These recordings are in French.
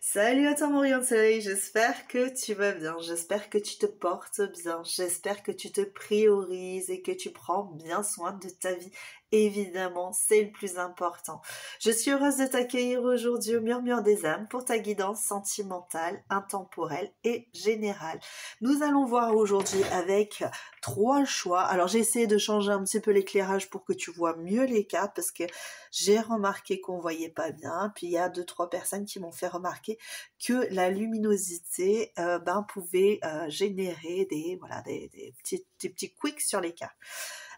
Salut à toi mon rayon de soleil, j'espère que tu vas bien, j'espère que tu te portes bien, j'espère que tu te priorises et que tu prends bien soin de ta vie. Évidemment, c'est le plus important. Je suis heureuse de t'accueillir aujourd'hui au Murmure des âmes pour ta guidance sentimentale, intemporelle et générale. Nous allons voir aujourd'hui avec 3 choix. Alors j'ai essayé de changer un petit peu l'éclairage pour que tu vois mieux les cartes parce que j'ai remarqué qu'on voyait pas bien. Puis il y a 2-3 personnes qui m'ont fait remarquer que la luminosité pouvait générer des petits quicks sur les cartes.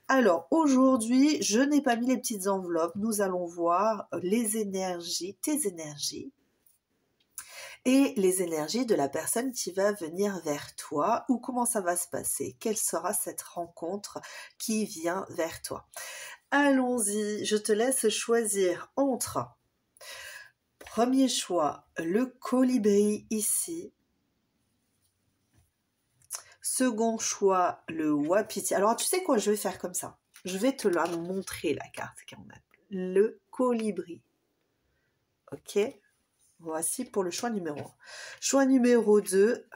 Alors aujourd'hui, je n'ai pas mis les petites enveloppes. Nous allons voir les énergies, tes énergies et les énergies de la personne qui va venir vers toi ou comment ça va se passer. Quelle sera cette rencontre qui vient vers toi? Allons-y, je te laisse choisir entre premier choix, le colibri ici. Second choix, le wapiti. Alors, tu sais quoi, je vais faire comme ça. Je vais te la montrer, la carte quand même. Le colibri. Ok? Voici pour le choix numéro 1. Choix numéro 2,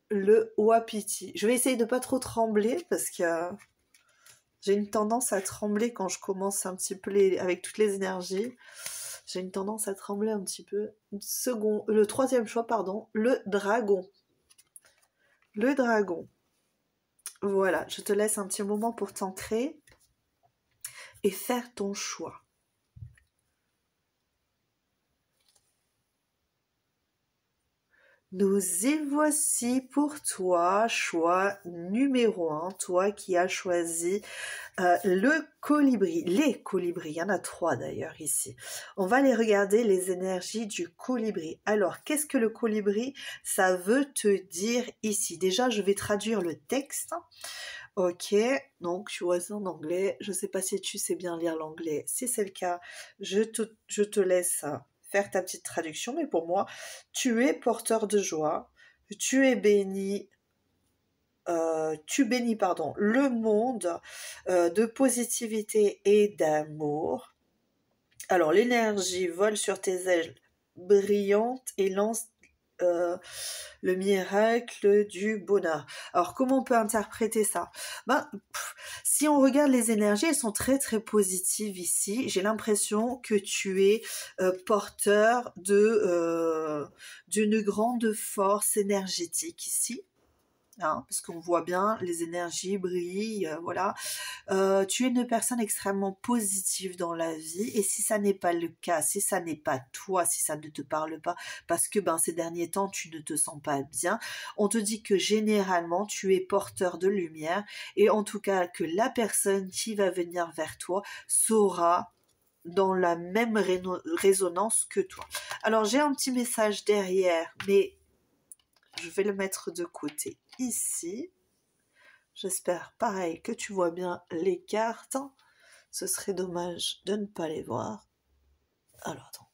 le wapiti. Je vais essayer de pas trop trembler parce que j'ai une tendance à trembler quand je commence un petit peu avec toutes les énergies. J'ai une tendance à trembler un petit peu. Le troisième choix, pardon, le dragon. Le dragon. Voilà, je te laisse un petit moment pour t'ancrer et faire ton choix. Nous y voici pour toi, choix numéro 1, toi qui as choisi le colibri, les colibris, il y en a 3 d'ailleurs ici. On va aller regarder les énergies du colibri. Alors, qu'est-ce que le colibri, ça veut te dire ici? Déjà, je vais traduire le texte. Ok, donc tu vois ça en anglais. Je ne sais pas si tu sais bien lire l'anglais. Si c'est le cas, je te laisse faire ta petite traduction. Mais pour moi, tu es porteur de joie. Tu es béni. Tu bénis, pardon, le monde de positivité et d'amour. Alors, l'énergie vole sur tes ailes brillantes et lance le miracle du bonheur. Alors, comment on peut interpréter ça? Si on regarde les énergies, elles sont très très positives ici. J'ai l'impression que tu es porteur d'une grande force énergétique ici. Hein, parce qu'on voit bien les énergies brillent, voilà. Tu es une personne extrêmement positive dans la vie et si ça n'est pas le cas, si ça n'est pas toi, si ça ne te parle pas, parce que ces derniers temps tu ne te sens pas bien, on te dit que généralement tu es porteur de lumière et en tout cas que la personne qui va venir vers toi saura dans la même résonance que toi. Alors j'ai un petit message derrière, mais je vais le mettre de côté ici. J'espère pareil que tu vois bien les cartes. Ce serait dommage de ne pas les voir. Alors attends.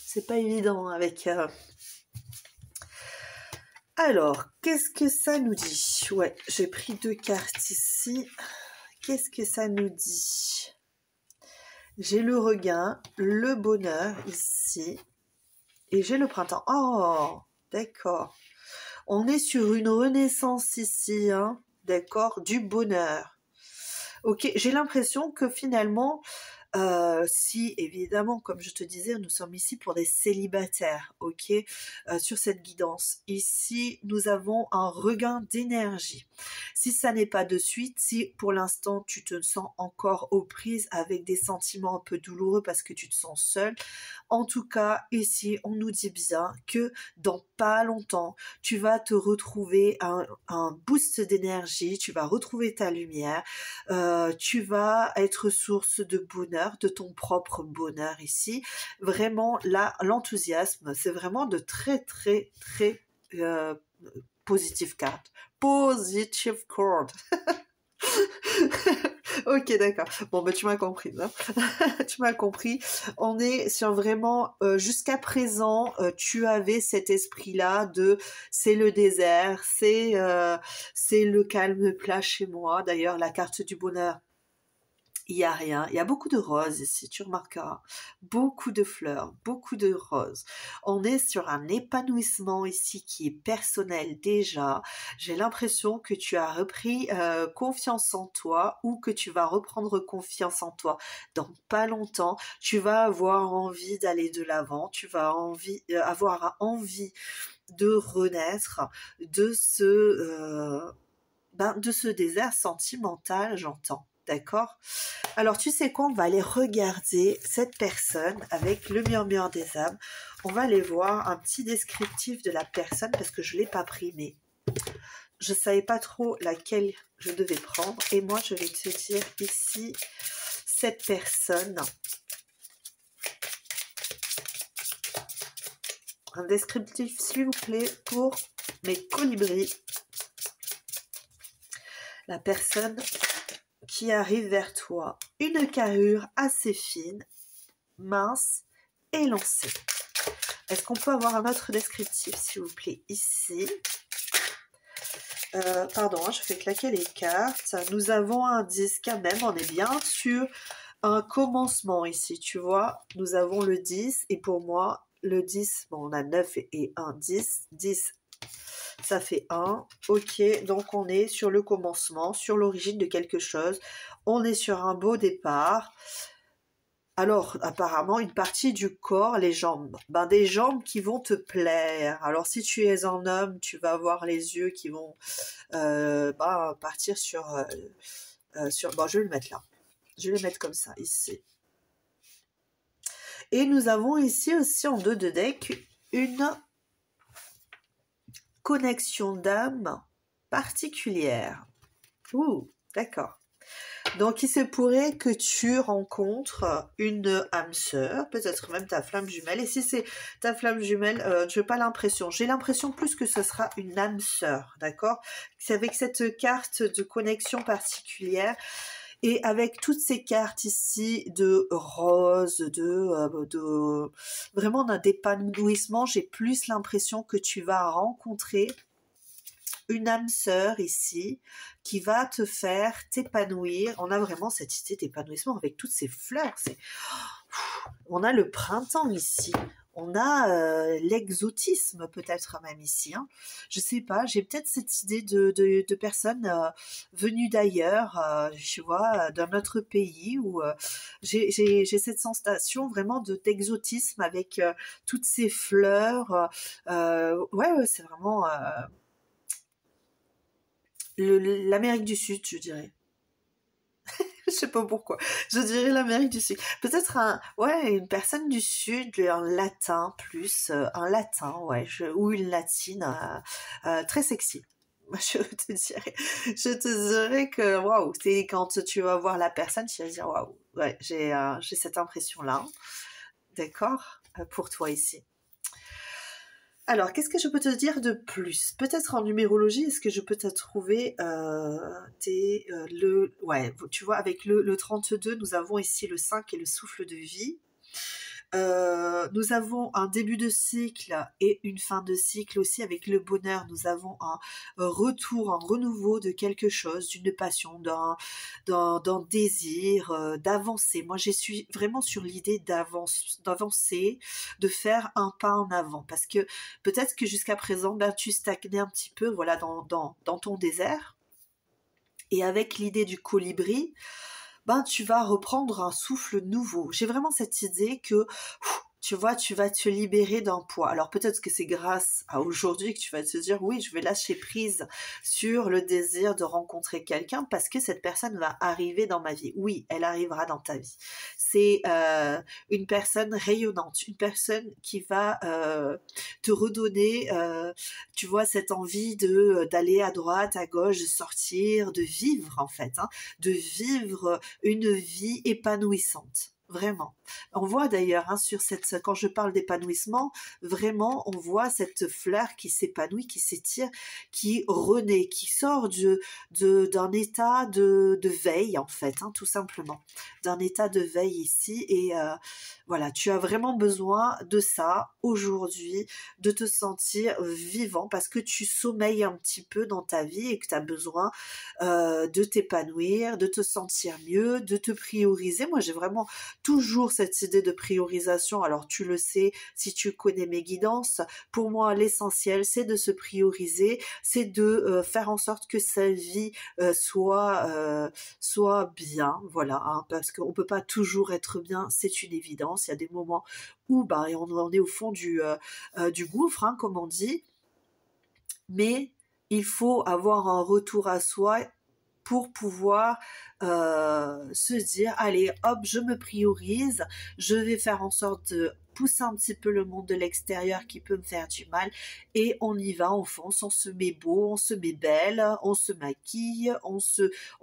C'est pas évident avec... Alors, qu'est-ce que ça nous dit? Ouais, j'ai pris 2 cartes ici. Qu'est-ce que ça nous dit? J'ai le regain, le bonheur ici. Et j'ai le printemps. Oh, d'accord. On est sur une renaissance ici, hein, d'accord, du bonheur. Ok, j'ai l'impression que finalement, si évidemment, comme je te disais, nous sommes ici pour des célibataires, ok, sur cette guidance. Ici, nous avons un regain d'énergie. Si ça n'est pas de suite, si pour l'instant tu te sens encore aux prises avec des sentiments un peu douloureux parce que tu te sens seul, en tout cas, ici, on nous dit bien que dans pas longtemps, tu vas te retrouver un boost d'énergie, tu vas retrouver ta lumière, tu vas être source de bonheur, de ton propre bonheur ici. Vraiment, là, l'enthousiasme, c'est vraiment de très, très, très positive card. Positive card. Ok, d'accord. Bon, tu m'as compris. Hein. Tu m'as compris. On est sur vraiment, jusqu'à présent, tu avais cet esprit-là de c'est le désert, c'est le calme plat chez moi. D'ailleurs, la carte du bonheur, Il n'y a rien. Il y a beaucoup de roses ici, tu remarqueras. Beaucoup de fleurs, beaucoup de roses. On est sur un épanouissement ici qui est personnel déjà. J'ai l'impression que tu as repris confiance en toi ou que tu vas reprendre confiance en toi dans pas longtemps. Tu vas avoir envie d'aller de l'avant. Tu vas avoir envie de renaître de ce désert sentimental, j'entends. D'accord? Alors, tu sais quoi? On va aller regarder cette personne avec le murmure des âmes. On va aller voir un petit descriptif de la personne parce que je ne l'ai pas pris, mais je ne savais pas trop laquelle je devais prendre. Et moi, je vais te dire ici, cette personne. Un descriptif, s'il vous plaît, pour mes colibris. La personne qui arrive vers toi, une carrure assez fine, mince, élancée. Est-ce qu'on peut avoir un autre descriptif, s'il vous plaît, ici? Pardon, je fais claquer les cartes. Nous avons un 10 quand même, on est bien sur un commencement ici, tu vois. Nous avons le 10 et pour moi, le 10, bon, on a 9 et 1, 10. 10, ça fait 1. Ok, donc on est sur le commencement, sur l'origine de quelque chose. On est sur un beau départ. Alors, apparemment, une partie du corps, les jambes. Ben, des jambes qui vont te plaire. Alors, si tu es un homme, tu vas avoir les yeux qui vont partir sur... Bon, je vais le mettre là. Je vais le mettre comme ça, ici. Et nous avons ici aussi, en dos de deck, une connexion d'âme particulière. Ouh, d'accord. Donc, il se pourrait que tu rencontres une âme sœur, peut-être même ta flamme jumelle. Et si c'est ta flamme jumelle, je n'ai pas l'impression. J'ai l'impression plus que ce sera une âme sœur, d'accord? C'est avec cette carte de connexion particulière et avec toutes ces cartes ici de rose, de vraiment d'un épanouissement, j'ai plus l'impression que tu vas rencontrer une âme sœur ici qui va te faire t'épanouir. On a vraiment cette idée d'épanouissement avec toutes ces fleurs. On a le printemps ici. On a l'exotisme peut-être même ici. Hein. Je sais pas, j'ai peut-être cette idée de personnes venues d'ailleurs, je vois, d'un autre pays où j'ai cette sensation vraiment d'exotisme avec toutes ces fleurs. Ouais, c'est vraiment... l'Amérique du Sud, je dirais. Je sais pas pourquoi. Je dirais l'Amérique du Sud. Peut-être une personne du Sud, un latin plus, un latin, ouais, ou une latine, très sexy. Je te dirais que waouh, c'est quand tu vas voir la personne, tu vas dire waouh, ouais, j'ai cette impression-là. D'accord, pour toi ici. Alors, qu'est-ce que je peux te dire de plus? Peut-être en numérologie, est-ce que je peux te trouver ouais, tu vois, avec le 32, nous avons ici le 5 et le souffle de vie. Nous avons un début de cycle et une fin de cycle aussi avec le bonheur. Nous avons un retour, un renouveau de quelque chose, d'une passion, d'un désir, d'avancer. Moi, je suis vraiment sur l'idée d'avancer, de faire un pas en avant. Parce que peut-être que jusqu'à présent, tu stagnais un petit peu voilà, dans ton désert. Et avec l'idée du colibri, tu vas reprendre un souffle nouveau. J'ai vraiment cette idée que, tu vois, tu vas te libérer d'un poids. Alors peut-être que c'est grâce à aujourd'hui que tu vas te dire, oui, je vais lâcher prise sur le désir de rencontrer quelqu'un parce que cette personne va arriver dans ma vie. Oui, elle arrivera dans ta vie. C'est une personne rayonnante, une personne qui va te redonner, tu vois, cette envie d'aller à droite, à gauche, de sortir, de vivre en fait, hein, de vivre une vie épanouissante. Vraiment. On voit d'ailleurs quand je parle d'épanouissement, vraiment on voit cette fleur qui s'épanouit, qui s'étire, qui renaît, qui sort d'un état de veille en fait, hein, tout simplement, d'un état de veille ici et Voilà, tu as vraiment besoin de ça aujourd'hui, de te sentir vivant parce que tu sommeilles un petit peu dans ta vie et que tu as besoin de t'épanouir, de te sentir mieux, de te prioriser. Moi, j'ai vraiment toujours cette idée de priorisation. Alors, tu le sais, si tu connais mes guidances, pour moi, l'essentiel, c'est de se prioriser, c'est de faire en sorte que sa vie soit bien, voilà, hein, parce qu'on peut pas toujours être bien, c'est une évidence. Il y a des moments où on est au fond du gouffre, hein, comme on dit, mais il faut avoir un retour à soi pour pouvoir se dire, allez, hop, je me priorise, je vais faire en sorte de pousser un petit peu le monde de l'extérieur qui peut me faire du mal, et on y va, on fonce, on se met beau, on se met belle, on se maquille, on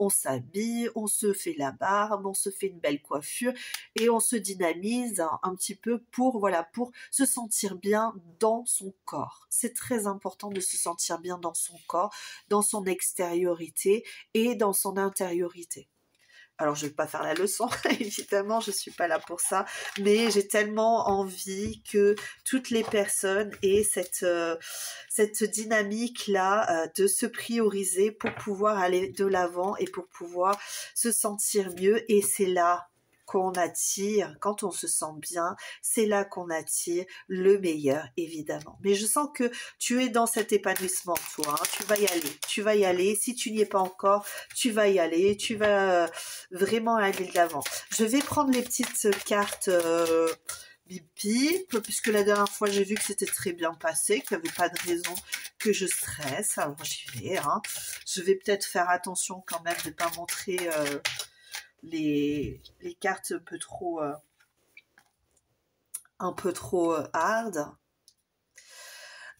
s'habille, on se fait la barbe, on se fait une belle coiffure, et on se dynamise un petit peu pour, voilà, pour se sentir bien dans son corps. C'est très important de se sentir bien dans son corps, dans son extériorité, et dans son intériorité. Alors, je ne vais pas faire la leçon, évidemment, je ne suis pas là pour ça, mais j'ai tellement envie que toutes les personnes aient cette dynamique-là de se prioriser pour pouvoir aller de l'avant et pour pouvoir se sentir mieux. Et c'est là qu'on attire, quand on se sent bien, c'est là qu'on attire le meilleur, évidemment. Mais je sens que tu es dans cet épanouissement, toi, hein. Tu vas y aller, si tu n'y es pas encore, tu vas y aller, tu vas vraiment aller de l'avant. Je vais prendre les petites cartes bip bip, puisque la dernière fois j'ai vu que c'était très bien passé, qu'il n'y avait pas de raison que je stresse, alors j'y vais, hein. Je vais peut-être faire attention quand même de ne pas montrer les cartes un peu trop hard.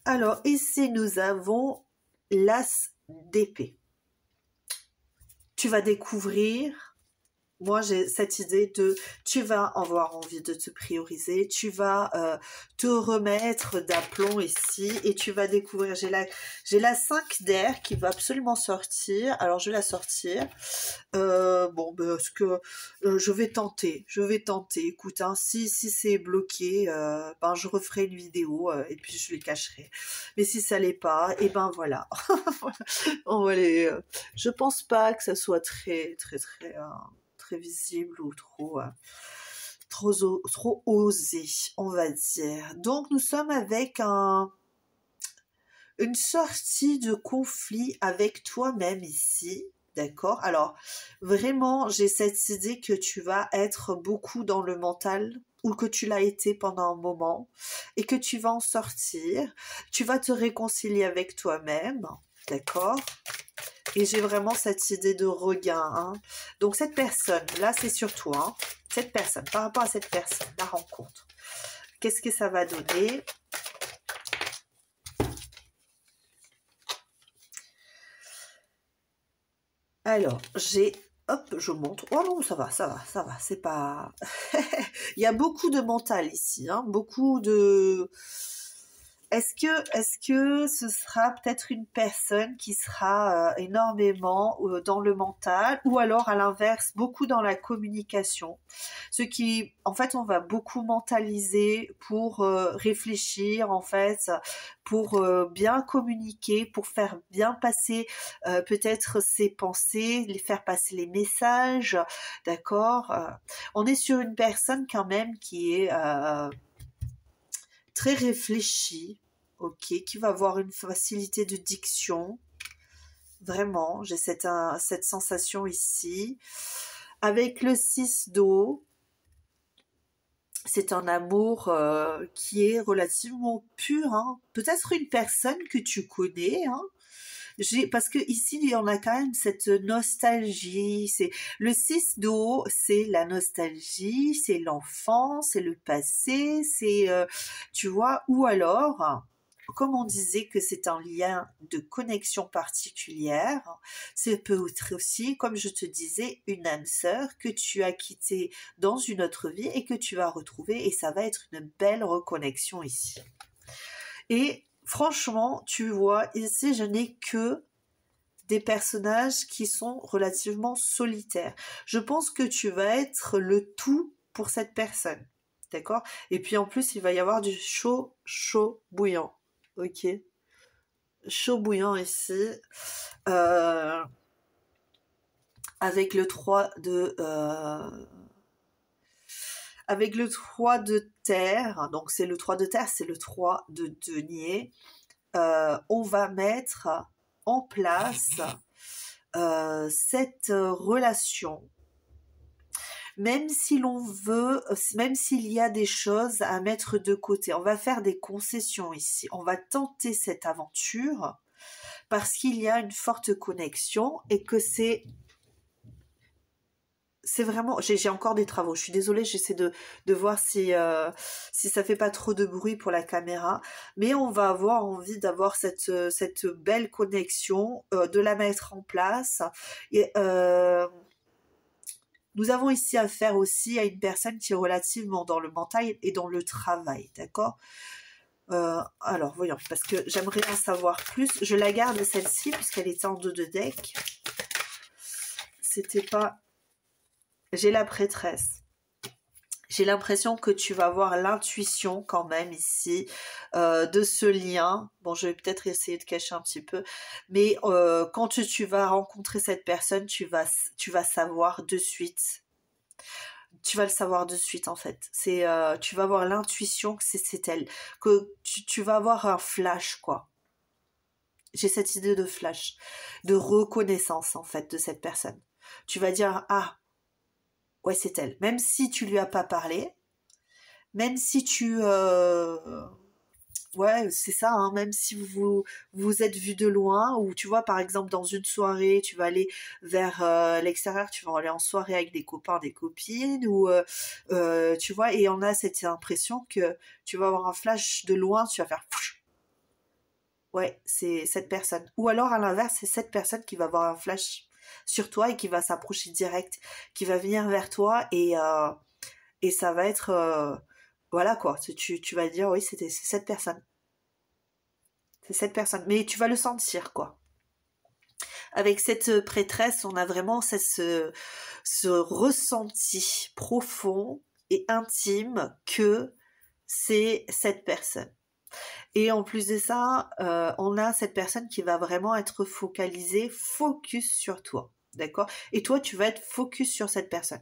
Alors ici nous avons l'as d'épée. Tu vas découvrir, moi j'ai cette idée de, tu vas avoir envie de te prioriser, tu vas te remettre d'aplomb ici et tu vas découvrir, j'ai la 5 d'air qui va absolument sortir, alors je vais la sortir, parce que je vais tenter, écoute, hein, si c'est bloqué, je referai une vidéo et puis je les cacherai, mais si ça l'est pas, et ben voilà, on va les, je pense pas que ça soit très visible ou trop osé, on va dire. Donc nous sommes avec une sortie de conflit avec toi-même ici, d'accord? Alors vraiment, j'ai cette idée que tu vas être beaucoup dans le mental, ou que tu l'as été pendant un moment, et que tu vas en sortir, tu vas te réconcilier avec toi-même, d'accord? Et j'ai vraiment cette idée de regain, hein. Donc cette personne, là c'est sur toi, hein. Cette personne, par rapport à cette personne, la rencontre, qu'est-ce que ça va donner? Alors, hop, je montre. Oh non, ça va, c'est pas... Il y a beaucoup de mental ici, hein, beaucoup de... Est-ce que ce sera peut-être une personne qui sera énormément dans le mental, ou alors à l'inverse beaucoup dans la communication, ce qui, en fait, on va beaucoup mentaliser pour réfléchir, en fait, pour bien communiquer, pour faire bien passer peut-être ses pensées, les faire passer les messages, d'accord. On est sur une personne quand même qui est très réfléchi, ok, qui va avoir une facilité de diction. Vraiment, j'ai cette sensation ici. Avec le 6 d'eau, c'est un amour qui est relativement pur, hein. Peut-être une personne que tu connais, hein. Parce que ici on a quand même cette nostalgie, c'est le 6 d'eau, c'est la nostalgie, c'est l'enfance, c'est le passé, c'est tu vois, ou alors comme on disait que c'est un lien de connexion particulière, ça peut être aussi, comme je te disais, une âme sœur que tu as quittée dans une autre vie et que tu vas retrouver, et ça va être une belle reconnexion ici. Et franchement, tu vois, ici, je n'ai que des personnages qui sont relativement solitaires. Je pense que tu vas être le tout pour cette personne. d'accord? Et puis en plus, il va y avoir du chaud, chaud, bouillant, ok? Chaud bouillant ici, euh, avec le 3 de... avec le 3 de terre, donc c'est le 3 de terre, c'est le 3 de denier, on va mettre en place cette relation, même si l'on veut, même s'il y a des choses à mettre de côté. On va faire des concessions ici, on va tenter cette aventure parce qu'il y a une forte connexion et que c'est vraiment, j'ai encore des travaux. Je suis désolée, j'essaie de voir si ça fait pas trop de bruit pour la caméra. Mais on va avoir envie d'avoir cette belle connexion, de la mettre en place. Et nous avons ici affaire aussi à une personne qui est relativement dans le mental et dans le travail, d'accord? Alors, voyons, parce que j'aimerais en savoir plus. Je la garde celle-ci puisqu'elle était en 2 de deck. C'était pas... J'ai la prêtresse. J'ai l'impression que tu vas avoir l'intuition quand même ici de ce lien. Bon, je vais peut-être essayer de cacher un petit peu. Mais quand tu vas rencontrer cette personne, tu vas savoir de suite. Tu vas le savoir de suite en fait. Tu vas avoir l'intuition que c'est elle. Que tu vas avoir un flash quoi. J'ai cette idée de flash. De reconnaissance en fait de cette personne. Tu vas dire, ah, ouais, c'est elle. Même si tu lui as pas parlé, même si ouais, c'est ça, hein, même si vous êtes vu de loin, ou tu vois, par exemple, dans une soirée, tu vas aller vers l'extérieur, tu vas aller en soirée avec des copains, des copines, ou tu vois, et on a cette impression que tu vas avoir un flash de loin, tu vas faire... Ouais, c'est cette personne. Ou alors, à l'inverse, c'est cette personne qui va avoir un flash sur toi et qui va s'approcher direct, qui va venir vers toi et ça va être... voilà quoi, tu vas dire, oui, c'est cette personne. C'est cette personne. Mais tu vas le sentir, quoi. Avec cette prêtresse, on a vraiment ce ressenti profond et intime que c'est cette personne. Et en plus de ça, on a cette personne qui va vraiment être focalisée, focus sur toi. D'accord? Et toi, tu vas être focus sur cette personne.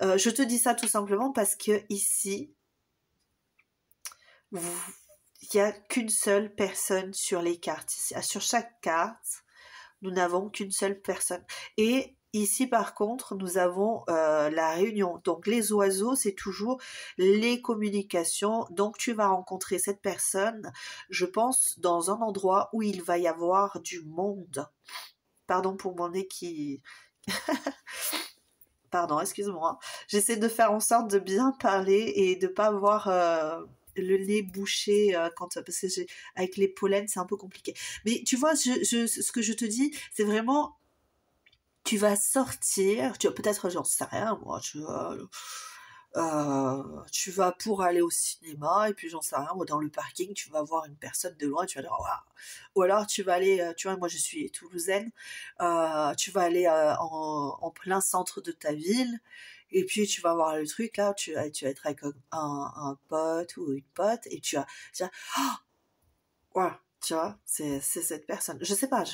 Je te dis ça tout simplement parce que ici, il n'y a qu'une seule personne sur les cartes. Sur chaque carte, nous n'avons qu'une seule personne. Et ici, par contre, nous avons la réunion. Donc, les oiseaux, c'est toujours les communications. Donc, tu vas rencontrer cette personne, je pense, dans un endroit où il va y avoir du monde. Pardon pour mon nez qui... Pardon, excuse-moi. J'essaie de faire en sorte de bien parler et de pas avoir le nez bouché parce que avec les pollens, c'est un peu compliqué. Mais tu vois, ce que je te dis, c'est vraiment, tu vas sortir, peut-être, j'en sais rien, moi, tu vas pour aller au cinéma et puis j'en sais rien, moi, dans le parking, tu vas voir une personne de loin, tu vas dire, waouh. Ou alors tu vas aller, tu vois, moi je suis toulousaine, tu vas aller en plein centre de ta ville et puis tu vas voir le truc là, tu vas être avec un pote ou une pote et tu vas dire, voilà, tu vois, c'est cette personne. Je sais pas,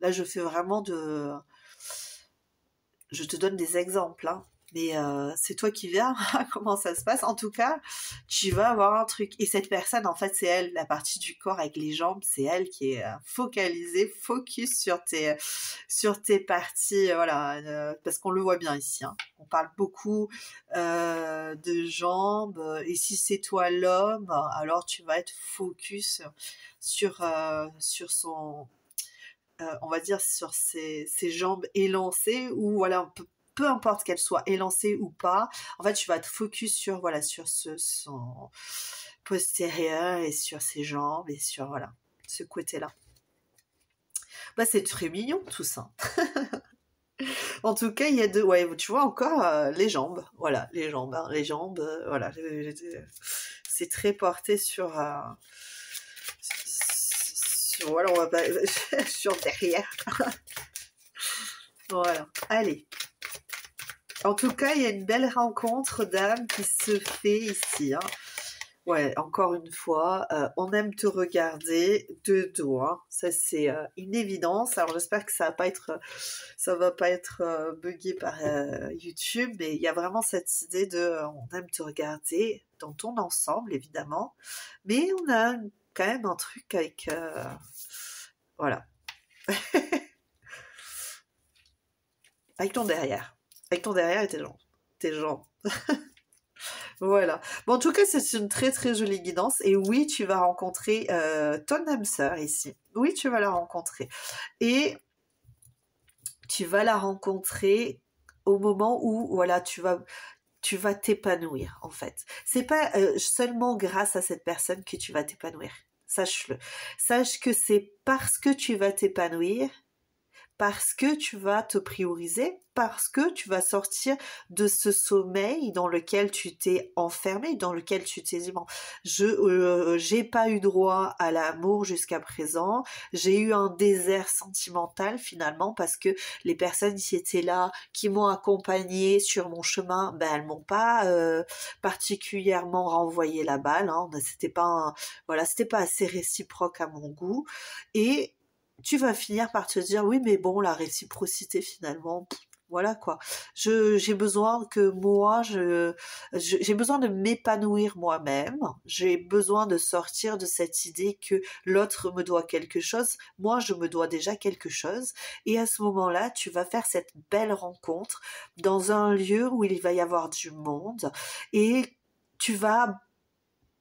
là je fais vraiment je te donne des exemples, hein. Mais c'est toi qui verras comment ça se passe. En tout cas, tu vas avoir un truc. Et cette personne, en fait, c'est elle, la partie du corps avec les jambes, c'est elle qui est focalisée, focus sur tes parties, voilà, parce qu'on le voit bien ici, hein. On parle beaucoup de jambes. Et si c'est toi l'homme, alors tu vas être focus sur son on va dire sur ses jambes élancées ou voilà peu importe qu'elles soient élancées ou pas, en fait tu vas te focus sur voilà sur son postérieur et sur ses jambes et sur voilà ce côté-là. Bah c'est très mignon tout ça. En tout cas il y a deux, ouais tu vois encore les jambes, voilà les jambes, hein, les jambes, voilà c'est très porté sur voilà on va pas sur derrière. Voilà, allez. En tout cas, il y a une belle rencontre d'âme qui se fait ici, hein. Ouais, encore une fois, on aime te regarder de dos, hein. Ça c'est une évidence. Alors j'espère que ça va pas être buggé par YouTube, mais il y a vraiment cette idée de, on aime te regarder dans ton ensemble, évidemment, mais on a quand même un truc avec, voilà, avec ton derrière et tes jambes. Voilà. Bon, en tout cas, c'est une très très jolie guidance. Et oui, tu vas rencontrer ton âme sœur ici. Oui, tu vas la rencontrer. Et tu vas la rencontrer au moment où, voilà, tu vas t'épanouir, en fait. C'est pas seulement grâce à cette personne que tu vas t'épanouir. Sache-le. Sache que c'est parce que tu vas t'épanouir, parce que tu vas te prioriser, parce que tu vas sortir de ce sommeil dans lequel tu t'es enfermé, dans lequel tu t'es dit bon, j'ai pas eu droit à l'amour jusqu'à présent, j'ai eu un désert sentimental finalement parce que les personnes qui étaient là, qui m'ont accompagné sur mon chemin, ben elles m'ont pas particulièrement renvoyé la balle, hein, voilà, c'était pas assez réciproque à mon goût et tu vas finir par te dire oui mais bon la réciprocité finalement voilà quoi. J'ai besoin que moi j'ai besoin de m'épanouir moi-même. J'ai besoin de sortir de cette idée que l'autre me doit quelque chose. Moi je me dois déjà quelque chose et à ce moment-là, tu vas faire cette belle rencontre dans un lieu où il va y avoir du monde et tu vas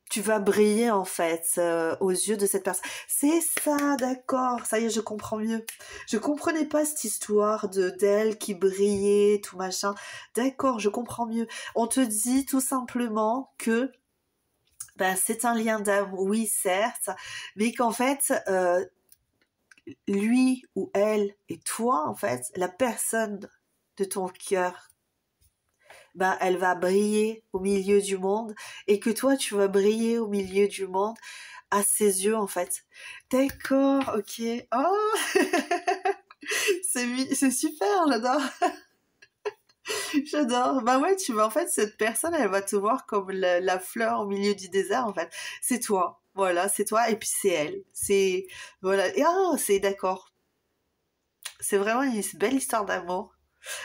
tu vas briller en fait aux yeux de cette personne. C'est ça, d'accord. Ça y est, je comprends mieux. Je comprenais pas cette histoire de d'elle qui brillait, tout machin. D'accord, je comprends mieux. On te dit tout simplement que ben c'est un lien d'âme, oui certes, mais qu'en fait lui ou elle et toi en fait, la personne de ton cœur ben, elle va briller au milieu du monde et que toi, tu vas briller au milieu du monde à ses yeux, en fait. D'accord, ok. Oh, c'est super, j'adore. J'adore. Bah ouais, tu vois, en fait, cette personne, elle va te voir comme la fleur au milieu du désert, en fait. C'est toi. Voilà, c'est toi et puis c'est elle. C'est, voilà. Et ah, c'est d'accord. C'est vraiment une belle histoire d'amour.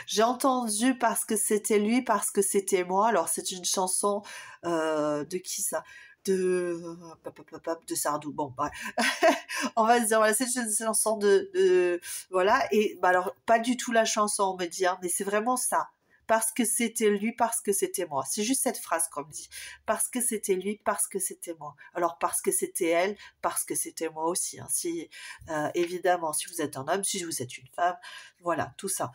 J'ai entendu parce que c'était lui, parce que c'était moi. Alors c'est une chanson de qui ça? De de Sardou. Bon, bref. On va se dire voilà, c'est une chanson voilà. Et bah alors pas du tout la chanson, on me dit, hein, mais c'est vraiment ça. Parce que c'était lui, parce que c'était moi. C'est juste cette phrase qu'on me dit. Parce que c'était lui, parce que c'était moi. Alors parce que c'était elle, parce que c'était moi aussi. Hein. Si évidemment, si vous êtes un homme, si vous êtes une femme, voilà, tout ça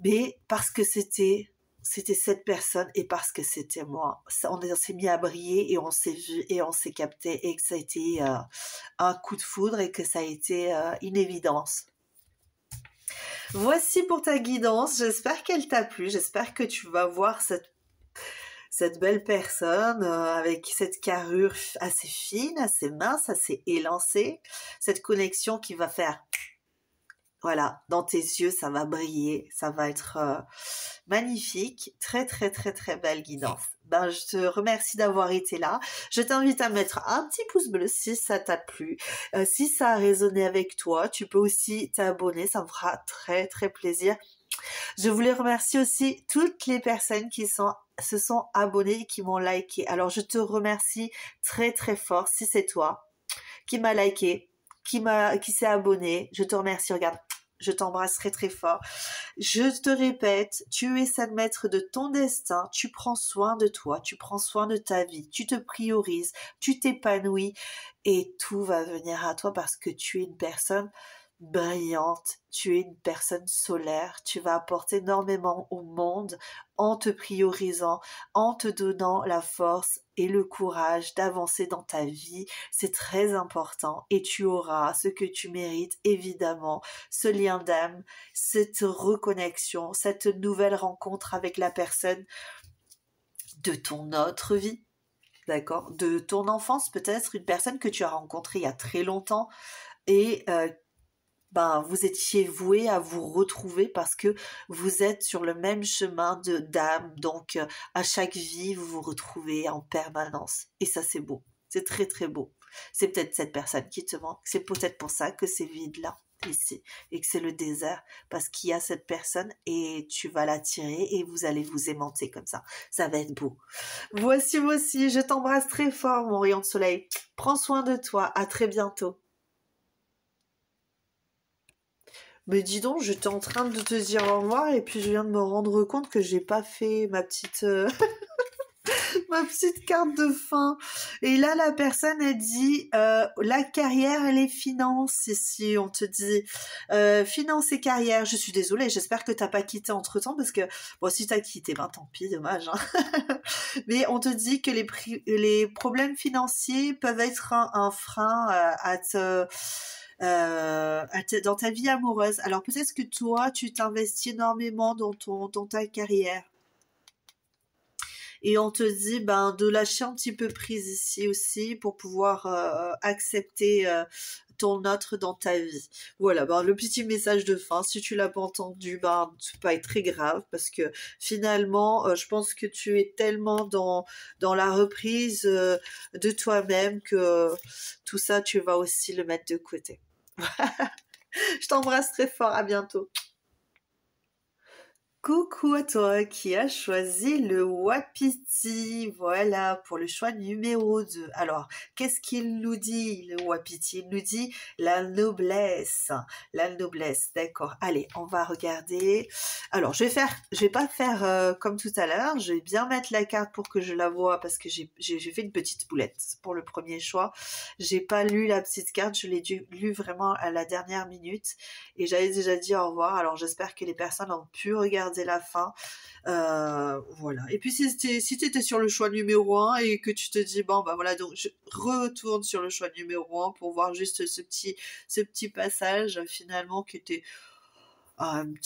mais parce que c'était cette personne et parce que c'était moi. On s'est mis à briller et on s'est vu et on s'est capté et que ça a été un coup de foudre et que ça a été une évidence. Voici pour ta guidance. J'espère qu'elle t'a plu. J'espère que tu vas voir cette belle personne avec cette carrure assez fine, assez mince, assez élancée. Cette connexion qui va faire voilà, dans tes yeux, ça va briller, ça va être magnifique, très très très très belle guidance. Ben, je te remercie d'avoir été là. Je t'invite à mettre un petit pouce bleu si ça t'a plu. Si ça a résonné avec toi, tu peux aussi t'abonner, ça me fera très très plaisir. Je voulais remercier aussi toutes les personnes qui se sont abonnées et qui m'ont liké. Alors je te remercie très très fort si c'est toi qui m'a liké, qui s'est abonné. Je te remercie. Regarde, je t'embrasse très très fort. Je te répète, tu es seul maître de ton destin, tu prends soin de toi, tu prends soin de ta vie, tu te priorises, tu t'épanouis et tout va venir à toi parce que tu es une personne brillante, tu es une personne solaire, tu vas apporter énormément au monde en te priorisant, en te donnant la force et le courage d'avancer dans ta vie, c'est très important et tu auras ce que tu mérites évidemment, ce lien d'âme, cette reconnexion, cette nouvelle rencontre avec la personne de ton autre vie. D'accord, de ton enfance peut-être, une personne que tu as rencontrée il y a très longtemps et ben, vous étiez voué à vous retrouver parce que vous êtes sur le même chemin de d'âme. Donc, à chaque vie, vous vous retrouvez en permanence. Et ça, c'est beau. C'est très, très beau. C'est peut-être cette personne qui te manque. C'est peut-être pour ça que c'est vide là, ici. Et que c'est le désert. Parce qu'il y a cette personne et tu vas l'attirer et vous allez vous aimanter comme ça. Ça va être beau. Voici, voici. Je t'embrasse très fort, mon rayon de soleil. Prends soin de toi. À très bientôt. Mais dis donc, j'étais en train de te dire au revoir et puis je viens de me rendre compte que j'ai pas fait ma petite ma petite carte de fin. Et là, la personne a dit la carrière et les finances. Ici, on te dit finances et carrière. Je suis désolée, j'espère que t'as pas quitté entre temps parce que bon, si t'as quitté, ben tant pis, dommage. Hein. Mais on te dit que les problèmes financiers peuvent être un frein dans ta vie amoureuse. Alors peut-être que toi, tu t'investis énormément dans ta carrière. Et on te dit ben de lâcher un petit peu prise ici aussi pour pouvoir accepter ton autre dans ta vie. Voilà, ben, le petit message de fin, si tu l'as pas entendu, ben c'est pas très grave parce que finalement, je pense que tu es tellement dans la reprise de toi-même que tout ça, tu vas aussi le mettre de côté. Je t'embrasse très fort, à bientôt. Coucou à toi qui as choisi le Wapiti, voilà, pour le choix numéro 2. Alors, qu'est-ce qu'il nous dit, le Wapiti? Il nous dit la noblesse, d'accord. Allez, on va regarder. Alors, je vais pas faire comme tout à l'heure, je vais bien mettre la carte pour que je la vois parce que j'ai fait une petite boulette pour le premier choix. J'ai pas lu la petite carte, je l'ai lu vraiment à la dernière minute et j'avais déjà dit au revoir, alors j'espère que les personnes ont pu regarder la fin. Voilà. Et puis si tu étais sur le choix numéro 1 et que tu te dis, bon, bah voilà, donc je retourne sur le choix numéro 1 pour voir juste ce petit passage finalement qui était une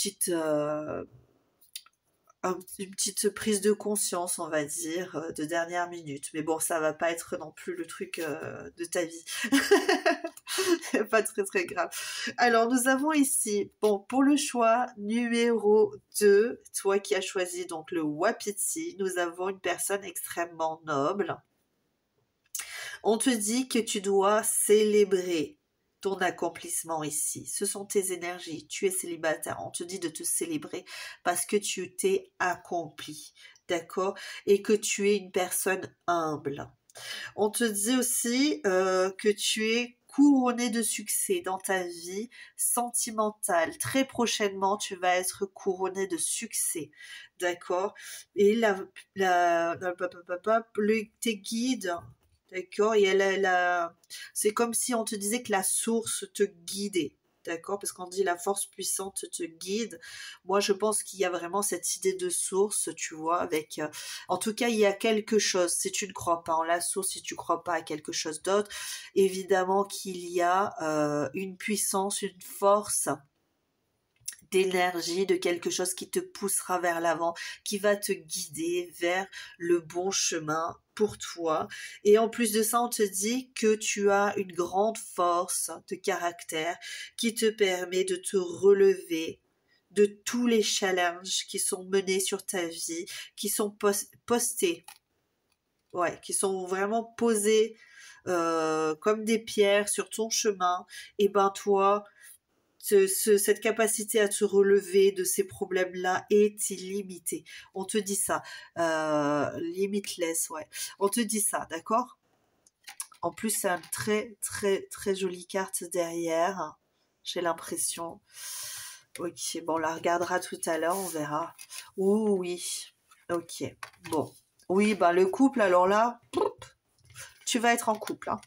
une petite prise de conscience, on va dire, de dernière minute. Mais bon, ça va pas être non plus le truc de ta vie. Pas très très grave. Alors, nous avons ici, bon, pour le choix numéro 2, toi qui as choisi donc le Wapiti, nous avons une personne extrêmement noble. On te dit que tu dois célébrer ton accomplissement ici. Ce sont tes énergies. Tu es célibataire. On te dit de te célébrer parce que tu t'es accompli. D'accord? Et que tu es une personne humble. On te dit aussi que tu es couronné de succès dans ta vie sentimentale. Très prochainement, tu vas être couronné de succès. D'accord? Et tes guides, d'accord? Et c'est comme si on te disait que la source te guidait. D'accord? Parce qu'on dit la force puissante te guide. Moi, je pense qu'il y a vraiment cette idée de source, tu vois, avec... en tout cas, il y a quelque chose. Si tu ne crois pas en la source, si tu ne crois pas à quelque chose d'autre, évidemment qu'il y a une puissance, une force d'énergie, de quelque chose qui te poussera vers l'avant, qui va te guider vers le bon chemin pour toi. Et en plus de ça, on te dit que tu as une grande force de caractère qui te permet de te relever de tous les challenges qui sont menés sur ta vie, qui sont postés, ouais, qui sont vraiment posés comme des pierres sur ton chemin. Et ben toi, cette capacité à te relever de ces problèmes-là est illimitée. On te dit ça. Limitless, ouais. On te dit ça, d'accord? En plus, c'est une très, très, très jolie carte derrière. J'ai l'impression. Ok, bon, on la regardera tout à l'heure, on verra. Ouh, oui. Ok, bon. Oui, bah le couple, alors là, tu vas être en couple, hein.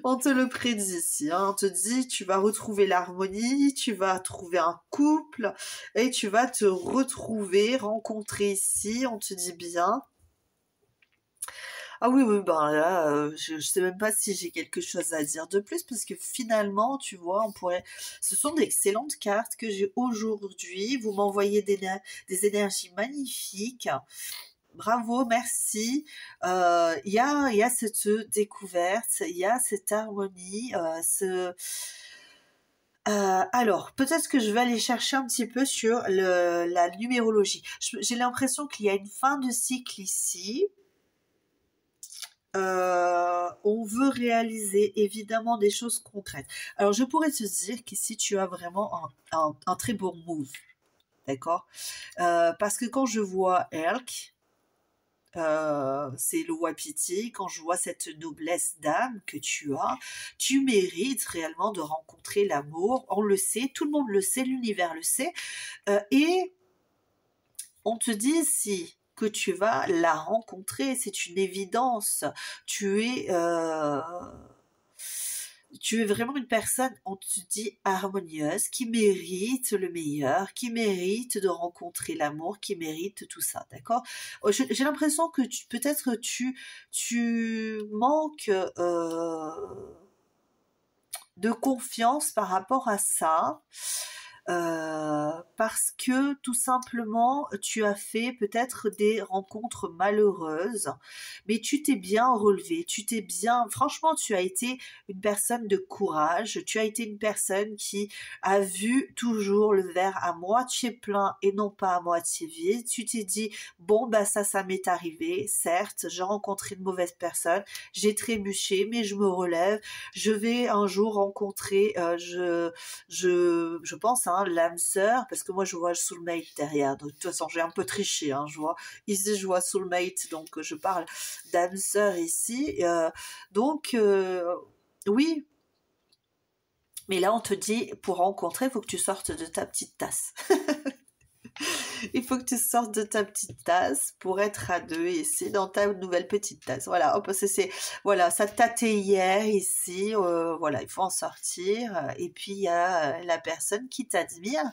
On te le prédit ici, hein. On te dit tu vas retrouver l'harmonie, tu vas trouver un couple et tu vas te retrouver, rencontrer ici, on te dit bien. Ah oui, oui, ben là, je sais même pas si j'ai quelque chose à dire de plus parce que finalement, tu vois, ce sont d'excellentes cartes que j'ai aujourd'hui. Vous m'envoyez des énergies magnifiques. Bravo, merci. Il y a cette découverte, il y a cette harmonie, Alors, peut-être que je vais aller chercher un petit peu sur la numérologie. J'ai l'impression qu'il y a une fin de cycle ici. On veut réaliser évidemment des choses concrètes. Alors, je pourrais te dire qu'ici, tu as vraiment un très bon move. D'accord? Parce que quand je vois Elk, c'est le wapiti, quand je vois cette noblesse d'âme que tu as, tu mérites réellement de rencontrer l'amour. On le sait, tout le monde le sait, l'univers le sait. Et on te dit ici que tu vas la rencontrer, c'est une évidence. Tu es, euh, tu es vraiment une personne, on te dit, harmonieuse, qui mérite le meilleur, qui mérite de rencontrer l'amour, qui mérite tout ça, d'accord? J'ai l'impression que peut-être tu manques de confiance par rapport à ça. Parce que tout simplement tu as fait peut-être des rencontres malheureuses, mais tu t'es bien relevé, franchement tu as été une personne de courage, tu as été une personne qui a vu toujours le verre à moitié plein et non pas à moitié vide. Tu t'es dit bon bah ça m'est arrivé, certes j'ai rencontré une mauvaise personne, j'ai trébuché mais je me relève, je vais un jour rencontrer je pense, hein, l'âme sœur, parce que moi je vois soulmate derrière, donc de toute façon j'ai un peu triché, hein, je vois, ici je vois soulmate, donc je parle d'âme sœur ici, donc oui, mais là on te dit, pour rencontrer, il faut que tu sortes de ta petite tasse. Il faut que tu sortes de ta petite tasse pour être à deux ici dans ta nouvelle petite tasse. Voilà, hop, voilà, ça tâtait hier ici. Voilà, il faut en sortir. Et puis il y a la personne qui t'admire.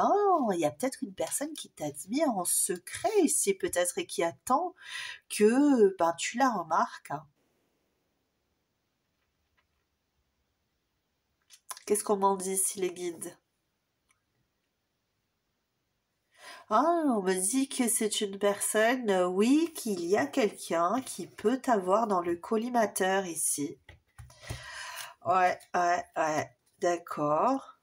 Oh, il y a peut-être une personne qui t'admire en secret ici, peut-être, et qui attend que ben tu la remarques. Qu'est-ce qu'on m'en dit ici les guides? Ah, on me dit que c'est une personne, oui, qu'il y a quelqu'un qui peut t'avoir dans le collimateur ici. Ouais, ouais, ouais, d'accord.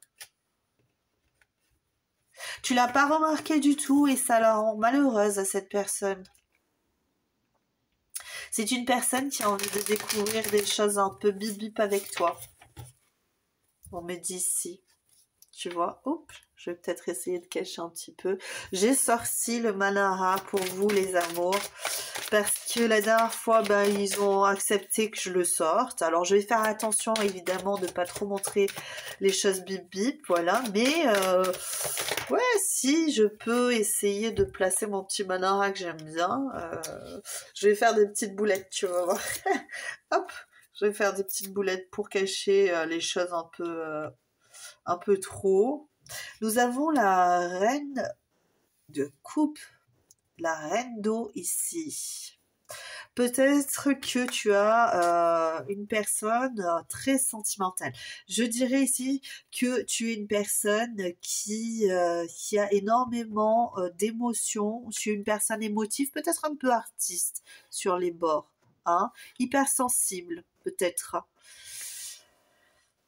Tu l'as pas remarqué du tout et ça la rend malheureuse à cette personne. C'est une personne qui a envie de découvrir des choses un peu bip bip avec toi. On me dit ici. Tu vois, oups, je vais peut-être essayer de cacher un petit peu. J'ai sorti le Manara pour vous les amours parce que la dernière fois, ben, ils ont accepté que je le sorte. Alors je vais faire attention évidemment de pas trop montrer les choses bip bip, voilà. Mais ouais, si je peux essayer de placer mon petit Manara que j'aime bien, je vais faire des petites boulettes, tu vas voir. Hop, je vais faire des petites boulettes pour cacher les choses un peu trop. Nous avons la reine de coupe, la reine d'eau ici. Peut-être que tu as une personne très sentimentale. Je dirais ici que tu es une personne qui a énormément d'émotions. Tu es une personne émotive, peut-être un peu artiste sur les bords, hein, hypersensible peut-être.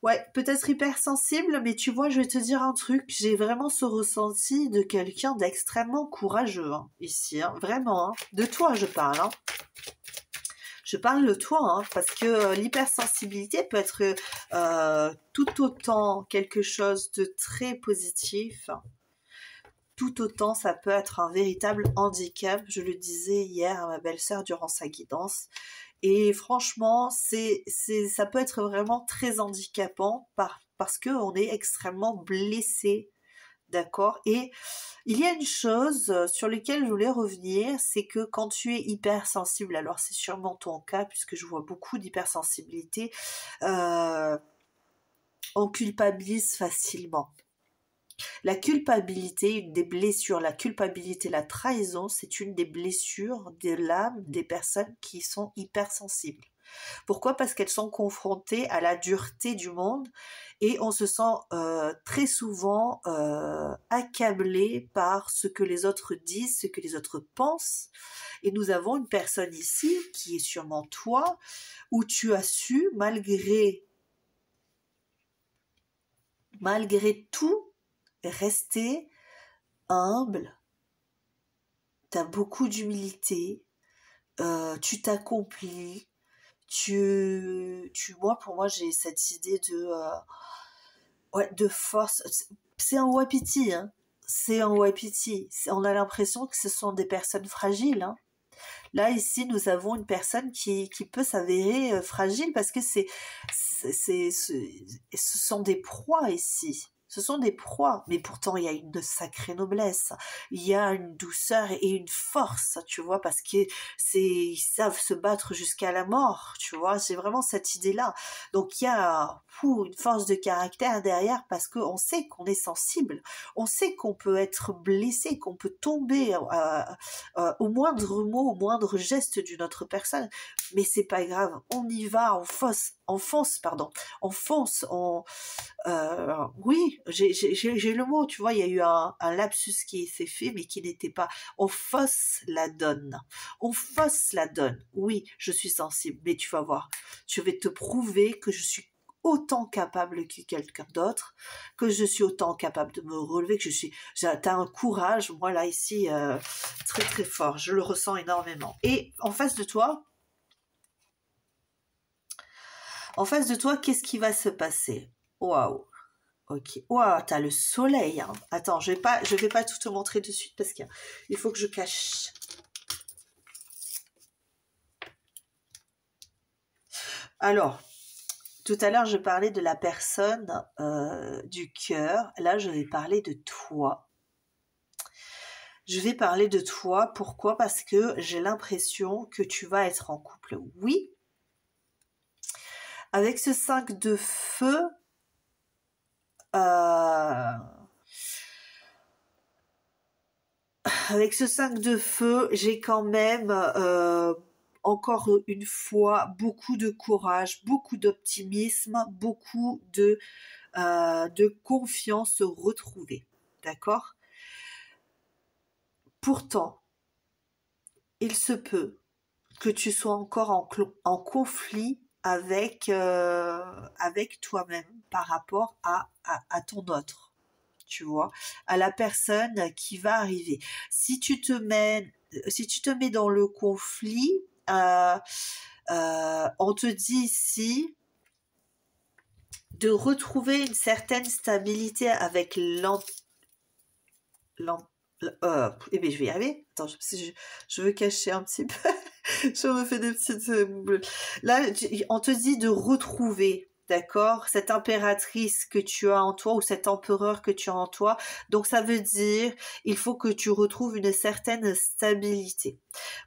Ouais, peut-être hypersensible, mais tu vois, je vais te dire un truc, j'ai vraiment ce ressenti de quelqu'un d'extrêmement courageux, hein, ici, hein, vraiment, hein. De toi je parle, hein. Je parle de toi, hein, parce que l'hypersensibilité peut être tout autant quelque chose de très positif, tout autant ça peut être un véritable handicap. Je le disais hier à ma belle-sœur durant sa guidance. Et franchement, ça peut être vraiment très handicapant parce qu'on est extrêmement blessé, d'accord? Et il y a une chose sur laquelle je voulais revenir, c'est que quand tu es hypersensible, alors c'est sûrement ton cas puisque je vois beaucoup d'hypersensibilité, on culpabilise facilement. La culpabilité, une des blessures, la culpabilité, la trahison, c'est une des blessures de l'âme des personnes qui sont hypersensibles. Pourquoi? Parce qu'elles sont confrontées à la dureté du monde et on se sent très souvent accablé par ce que les autres disent, ce que les autres pensent. Et nous avons une personne ici, qui est sûrement toi, où tu as su, malgré malgré tout, rester humble, tu as beaucoup d'humilité, tu t'accomplis, moi, pour moi, j'ai cette idée ouais, de force. C'est un wapiti, hein. C'est un wapiti. On a l'impression que ce sont des personnes fragiles, hein. Là, ici, nous avons une personne qui peut s'avérer fragile parce que ce sont des proies ici. Ce sont des proies, mais pourtant il y a une sacrée noblesse, il y a une douceur et une force, tu vois, parce que ils savent se battre jusqu'à la mort, tu vois. C'est vraiment cette idée-là. Donc il y a une force de caractère derrière parce qu'on sait qu'on est sensible, on sait qu'on peut être blessé, qu'on peut tomber au moindre mot, au moindre geste d'une autre personne, mais c'est pas grave, on y va, on fonce, oui, j'ai le mot, tu vois, il y a eu un lapsus qui s'est fait, mais qui n'était pas, on fausse la donne, oui, je suis sensible, mais tu vas voir, je vais te prouver que je suis autant capable que quelqu'un d'autre, que je suis autant capable de me relever, que t'as un courage, moi là ici, très très fort, je le ressens énormément. Et en face de toi, qu'est-ce qui va se passer? Waouh, ok, waouh, t'as le soleil, hein. Attends, je vais pas tout te montrer de suite parce qu'il faut que je cache. Alors, tout à l'heure, je parlais de la personne du cœur. Là, je vais parler de toi. Je vais parler de toi. Pourquoi? Parce que j'ai l'impression que tu vas être en couple. Oui. Avec ce 5 de feu, j'ai quand même encore une fois beaucoup de courage, beaucoup d'optimisme, beaucoup de confiance retrouvée. D'accord? Pourtant, il se peut que tu sois encore en conflit avec toi-même par rapport à ton autre, tu vois, à la personne qui va arriver. Si tu te mets dans le conflit, on te dit ici de retrouver une certaine stabilité avec eh bien, je vais y arriver. Attends, je veux cacher un petit peu. Je me fais des petites... Là, on te dit de retrouver, d'accord, cette impératrice que tu as en toi ou cet empereur que tu as en toi. Donc, ça veut dire, il faut que tu retrouves une certaine stabilité.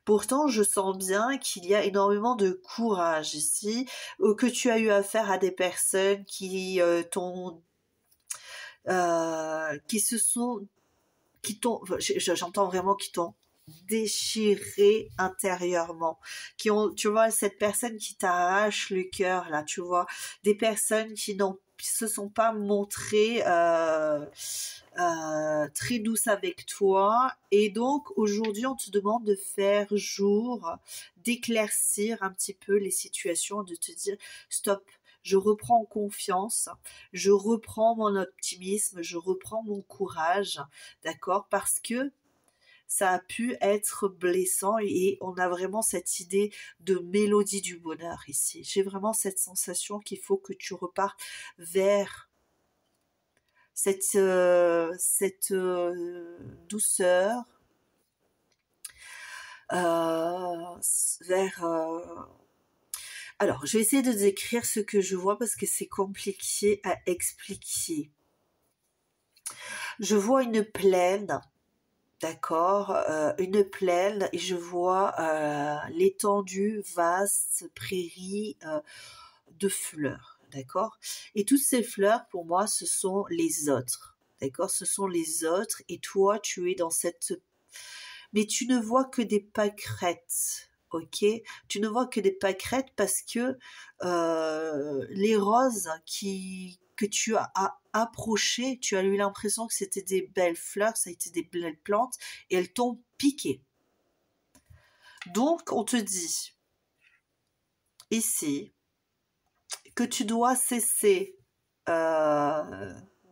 Pourtant, je sens bien qu'il y a énormément de courage ici, que tu as eu affaire à des personnes qui j'entends vraiment qui t'ont déchiré intérieurement, tu vois, cette personne qui t'arrache le cœur, là, tu vois, des personnes qui se sont pas montrées très douces avec toi, et donc aujourd'hui on te demande de faire jour, d'éclaircir un petit peu les situations, de te dire stop, je reprends confiance, je reprends mon optimisme, je reprends mon courage, d'accord, parce que ça a pu être blessant et on a vraiment cette idée de mélodie du bonheur ici. J'ai vraiment cette sensation qu'il faut que tu repartes vers cette douceur, vers... Alors, je vais essayer de décrire ce que je vois parce que c'est compliqué à expliquer. Je vois une plaine, d'accord, une plaine, et je vois l'étendue vaste prairie de fleurs, d'accord. Et toutes ces fleurs, pour moi, ce sont les autres, d'accord. Ce sont les autres, et toi, tu es dans cette... Mais tu ne vois que des pâquerettes. Ok, tu ne vois que des pâquerettes parce que les roses que tu as approchées, tu as eu l'impression que c'était des belles fleurs, ça a été des belles plantes et elles t'ont piqué. Donc on te dit ici que tu dois cesser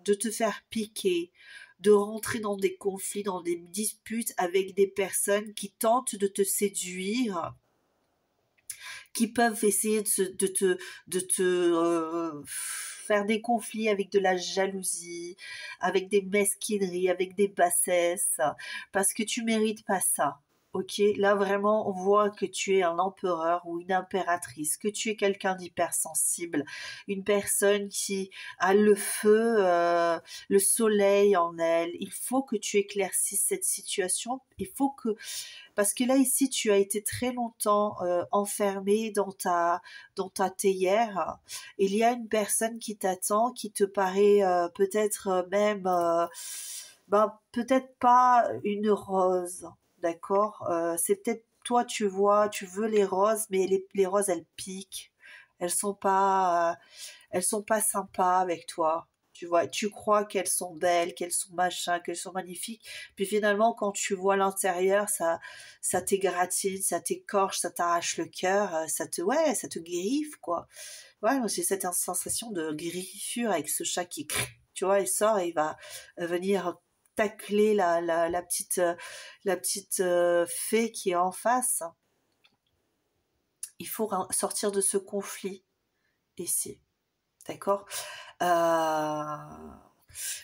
de te faire piquer, de rentrer dans des conflits, dans des disputes avec des personnes qui tentent de te séduire, qui peuvent essayer de te faire des conflits avec de la jalousie, avec des mesquineries, avec des bassesses, parce que tu mérites pas ça. Ok, là vraiment on voit que tu es un empereur ou une impératrice, que tu es quelqu'un d'hypersensible, une personne qui a le feu, le soleil en elle. Il faut que tu éclaircisses cette situation. Il faut que parce que là, ici, tu as été très longtemps enfermé dans ta théière. Il y a une personne qui t'attend, qui te paraît peut-être même, ben, peut-être pas une rose, d'accord. C'est peut-être toi, tu vois, tu veux les roses, mais les roses, elles piquent. Elles sont pas sympas avec toi. Tu vois, tu crois qu'elles sont belles, qu'elles sont machin, qu'elles sont magnifiques. Puis finalement, quand tu vois l'intérieur, ça t'égratine, ça t'écorche, ça t'arrache le cœur, ouais, ça te griffe, quoi. Ouais, moi, j'ai cette sensation de griffure avec ce chat qui, tu vois, il sort et il va venir tacler la petite fée qui est en face. Il faut sortir de ce conflit ici. D'accord. euh,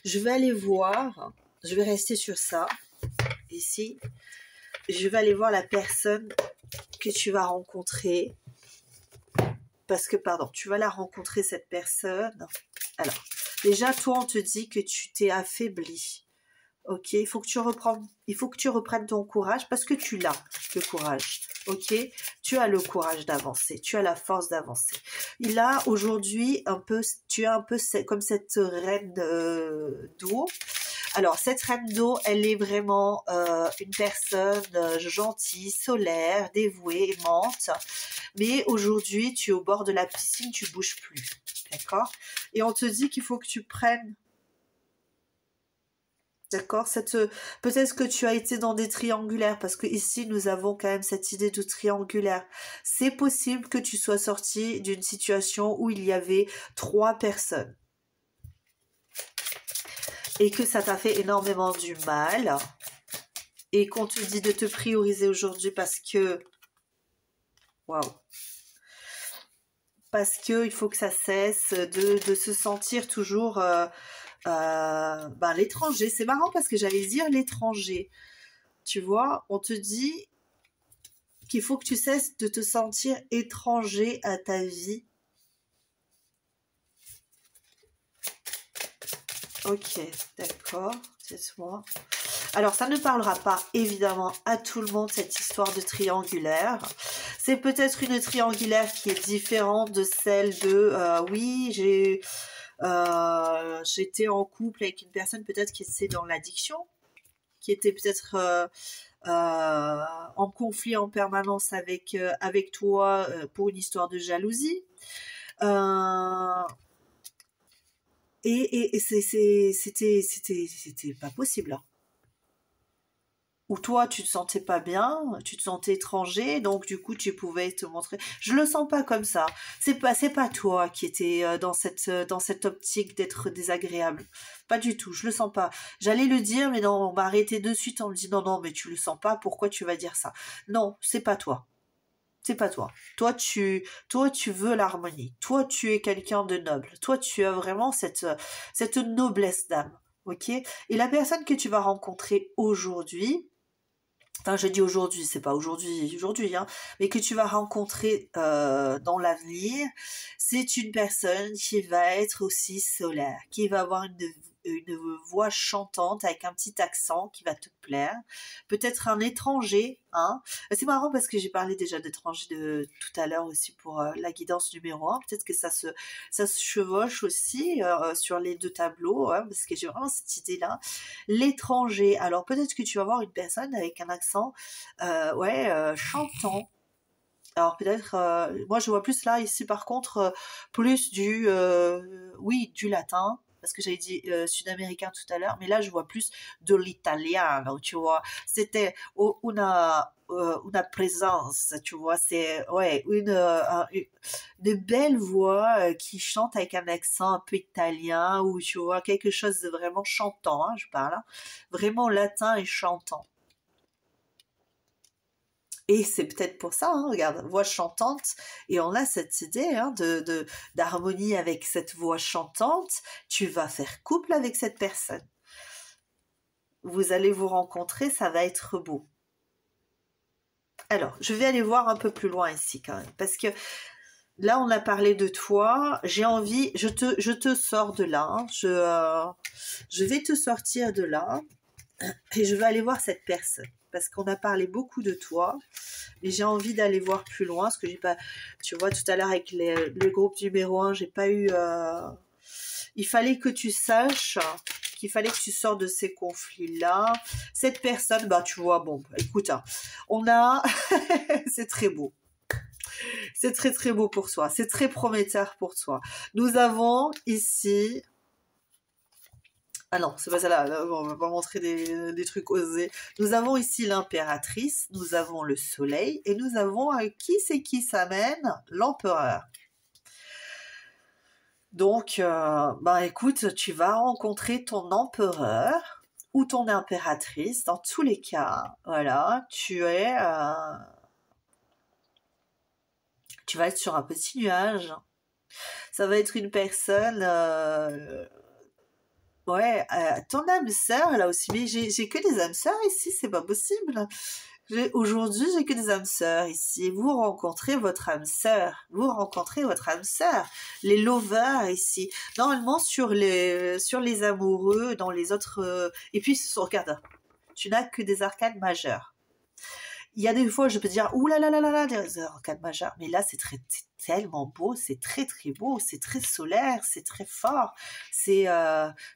je vais aller voir, je vais rester sur ça, ici. Je vais aller voir la personne que tu vas rencontrer. Parce que, pardon, tu vas la rencontrer, cette personne. Alors, déjà, toi, on te dit que tu t'es affaibli. Ok, il faut que tu reprennes ton courage parce que tu l'as, le courage. Ok, tu as le courage d'avancer, tu as la force d'avancer. Il a aujourd'hui tu es un peu comme cette reine d'eau. Alors cette reine d'eau, elle est vraiment une personne gentille, solaire, dévouée, aimante. Mais aujourd'hui, tu es au bord de la piscine, tu bouges plus, d'accord? Et on te dit qu'il faut que tu prennes. D'accord, peut-être que tu as été dans des triangulaires, parce que ici nous avons quand même cette idée de triangulaire. C'est possible que tu sois sorti d'une situation où il y avait 3 personnes et que ça t'a fait énormément du mal et qu'on te dit de te prioriser aujourd'hui parce que waouh, parce que il faut que ça cesse de se sentir toujours ben, l'étranger. C'est marrant parce que j'allais dire l'étranger. Tu vois, on te dit qu'il faut que tu cesses de te sentir étranger à ta vie. Ok, d'accord, laisse-moi. Alors, ça ne parlera pas, évidemment, à tout le monde, cette histoire de triangulaire. C'est peut-être une triangulaire qui est différente de celle de, oui, j'étais en couple avec une personne peut-être qui était dans l'addiction, qui était peut-être en conflit en permanence avec toi pour une histoire de jalousie. Et c'était pas possible. Hein. Ou toi, tu te sentais pas bien, tu te sentais étranger, donc du coup, tu pouvais te montrer. Je le sens pas comme ça. C'est pas toi qui étais dans cette optique d'être désagréable. Pas du tout, je le sens pas. J'allais le dire, mais non, on m'a arrêté de suite, on me dit non, non, mais tu le sens pas, pourquoi tu vas dire ça? Non, c'est pas toi. C'est pas toi. Toi, tu veux l'harmonie. Toi, tu es quelqu'un de noble. Toi, tu as vraiment cette noblesse d'âme. Ok? Et la personne que tu vas rencontrer aujourd'hui, enfin, je dis aujourd'hui, c'est pas aujourd'hui, hein, mais que tu vas rencontrer dans l'avenir, c'est une personne qui va être aussi solaire, qui va avoir une voix chantante avec un petit accent qui va te plaire. Peut-être un étranger, hein. C'est marrant parce que j'ai parlé déjà d'étranger tout à l'heure aussi pour la guidance numéro 1. Peut-être que ça se chevauche aussi sur les 2 tableaux, hein, parce que j'ai vraiment cette idée-là. L'étranger. Alors peut-être que tu vas voir une personne avec un accent, ouais, chantant. Alors peut-être, moi je vois plus là ici par contre plus oui du latin, parce que j'avais dit sud-américain tout à l'heure, mais là je vois plus de l'italiano, tu vois. C'était una présence, tu vois. C'est ouais une belle voix qui chante avec un accent un peu italien ou tu vois quelque chose de vraiment chantant, hein, je parle, hein, vraiment latin et chantant. Et c'est peut-être pour ça, hein, regarde, voix chantante, et on a cette idée hein, d'harmonie avec cette voix chantante, tu vas faire couple avec cette personne. Vous allez vous rencontrer, ça va être beau. Alors, je vais aller voir un peu plus loin ici quand même, parce que là, on a parlé de toi, j'ai envie, je te sors de là, hein, je vais te sortir de là, et je vais aller voir cette personne. Parce qu'on a parlé beaucoup de toi, mais j'ai envie d'aller voir plus loin, parce que j'ai pas, tu vois, tout à l'heure avec le groupe numéro 1, j'ai pas eu, il fallait que tu saches qu'il fallait que tu sors de ces conflits-là. Cette personne, bah, tu vois, bon, écoute, hein, on a, c'est très beau. C'est très très beau pour toi, c'est très prometteur pour toi. Nous avons ici... Ah non, c'est pas ça là, on va pas montrer des trucs osés. Nous avons ici l'impératrice, nous avons le soleil, et nous avons qui c'est qui s'amène? L'empereur. Donc, bah écoute, tu vas rencontrer ton empereur ou ton impératrice, dans tous les cas, voilà, tu vas être sur un petit nuage. Ça va être une personne... ouais, ton âme sœur là aussi, mais j'ai que des âmes sœurs ici, c'est pas possible. Aujourd'hui, j'ai que des âmes sœurs ici. Vous rencontrez votre âme sœur. Vous rencontrez votre âme sœur. Les lovers ici. Normalement, sur les amoureux, dans les autres... Et puis, regarde, tu n'as que des arcanes majeures. Il y a des fois, je peux dire, ouh là là là là là, des arcanes majeures. Mais là, c'est tellement beau, c'est très très beau, c'est très solaire, c'est très fort. C'est,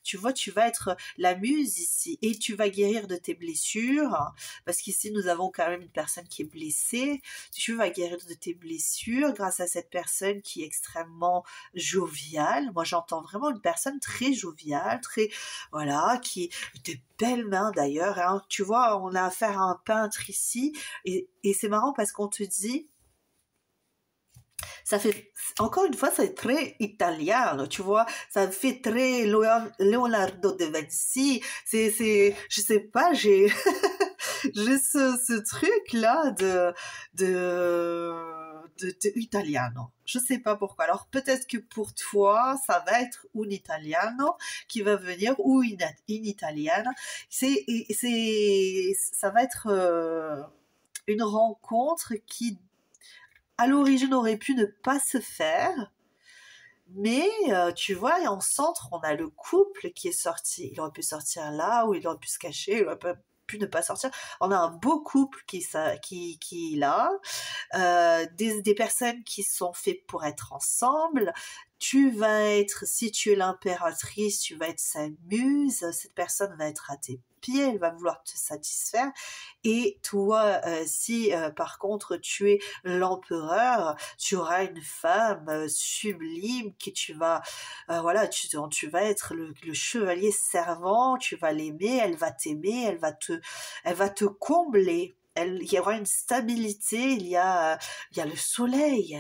tu vois, tu vas être la muse ici et tu vas guérir de tes blessures parce qu'ici nous avons quand même une personne qui est blessée. Tu vas guérir de tes blessures grâce à cette personne qui est extrêmement joviale. Moi, j'entends vraiment une personne très joviale, très voilà, qui de belles mains d'ailleurs. Hein. Tu vois, on a affaire à un peintre ici et c'est marrant parce qu'on te dit ça fait, encore une fois, c'est très italien, tu vois, ça fait très Leonardo da Vinci, je sais pas, j'ai, j'ai ce truc-là de italiano. Je sais pas pourquoi. Alors, peut-être que pour toi, ça va être un italiano qui va venir ou une italienne. Ça va être une rencontre qui à l'origine aurait pu ne pas se faire, mais tu vois, en centre, on a le couple qui est sorti. Il aurait pu sortir là, ou il aurait pu se cacher, il aurait pu ne pas sortir. On a un beau couple qui est là, des personnes qui sont faites pour être ensemble. Tu vas être, si tu es l'impératrice, tu vas être sa muse, cette personne va être à tes pieds, elle va vouloir te satisfaire. Et toi, si par contre tu es l'empereur, tu auras une femme sublime qui tu vas, voilà, tu vas être le chevalier servant, tu vas l'aimer, elle va t'aimer, elle va te combler. Il y aura une stabilité, il y a le soleil,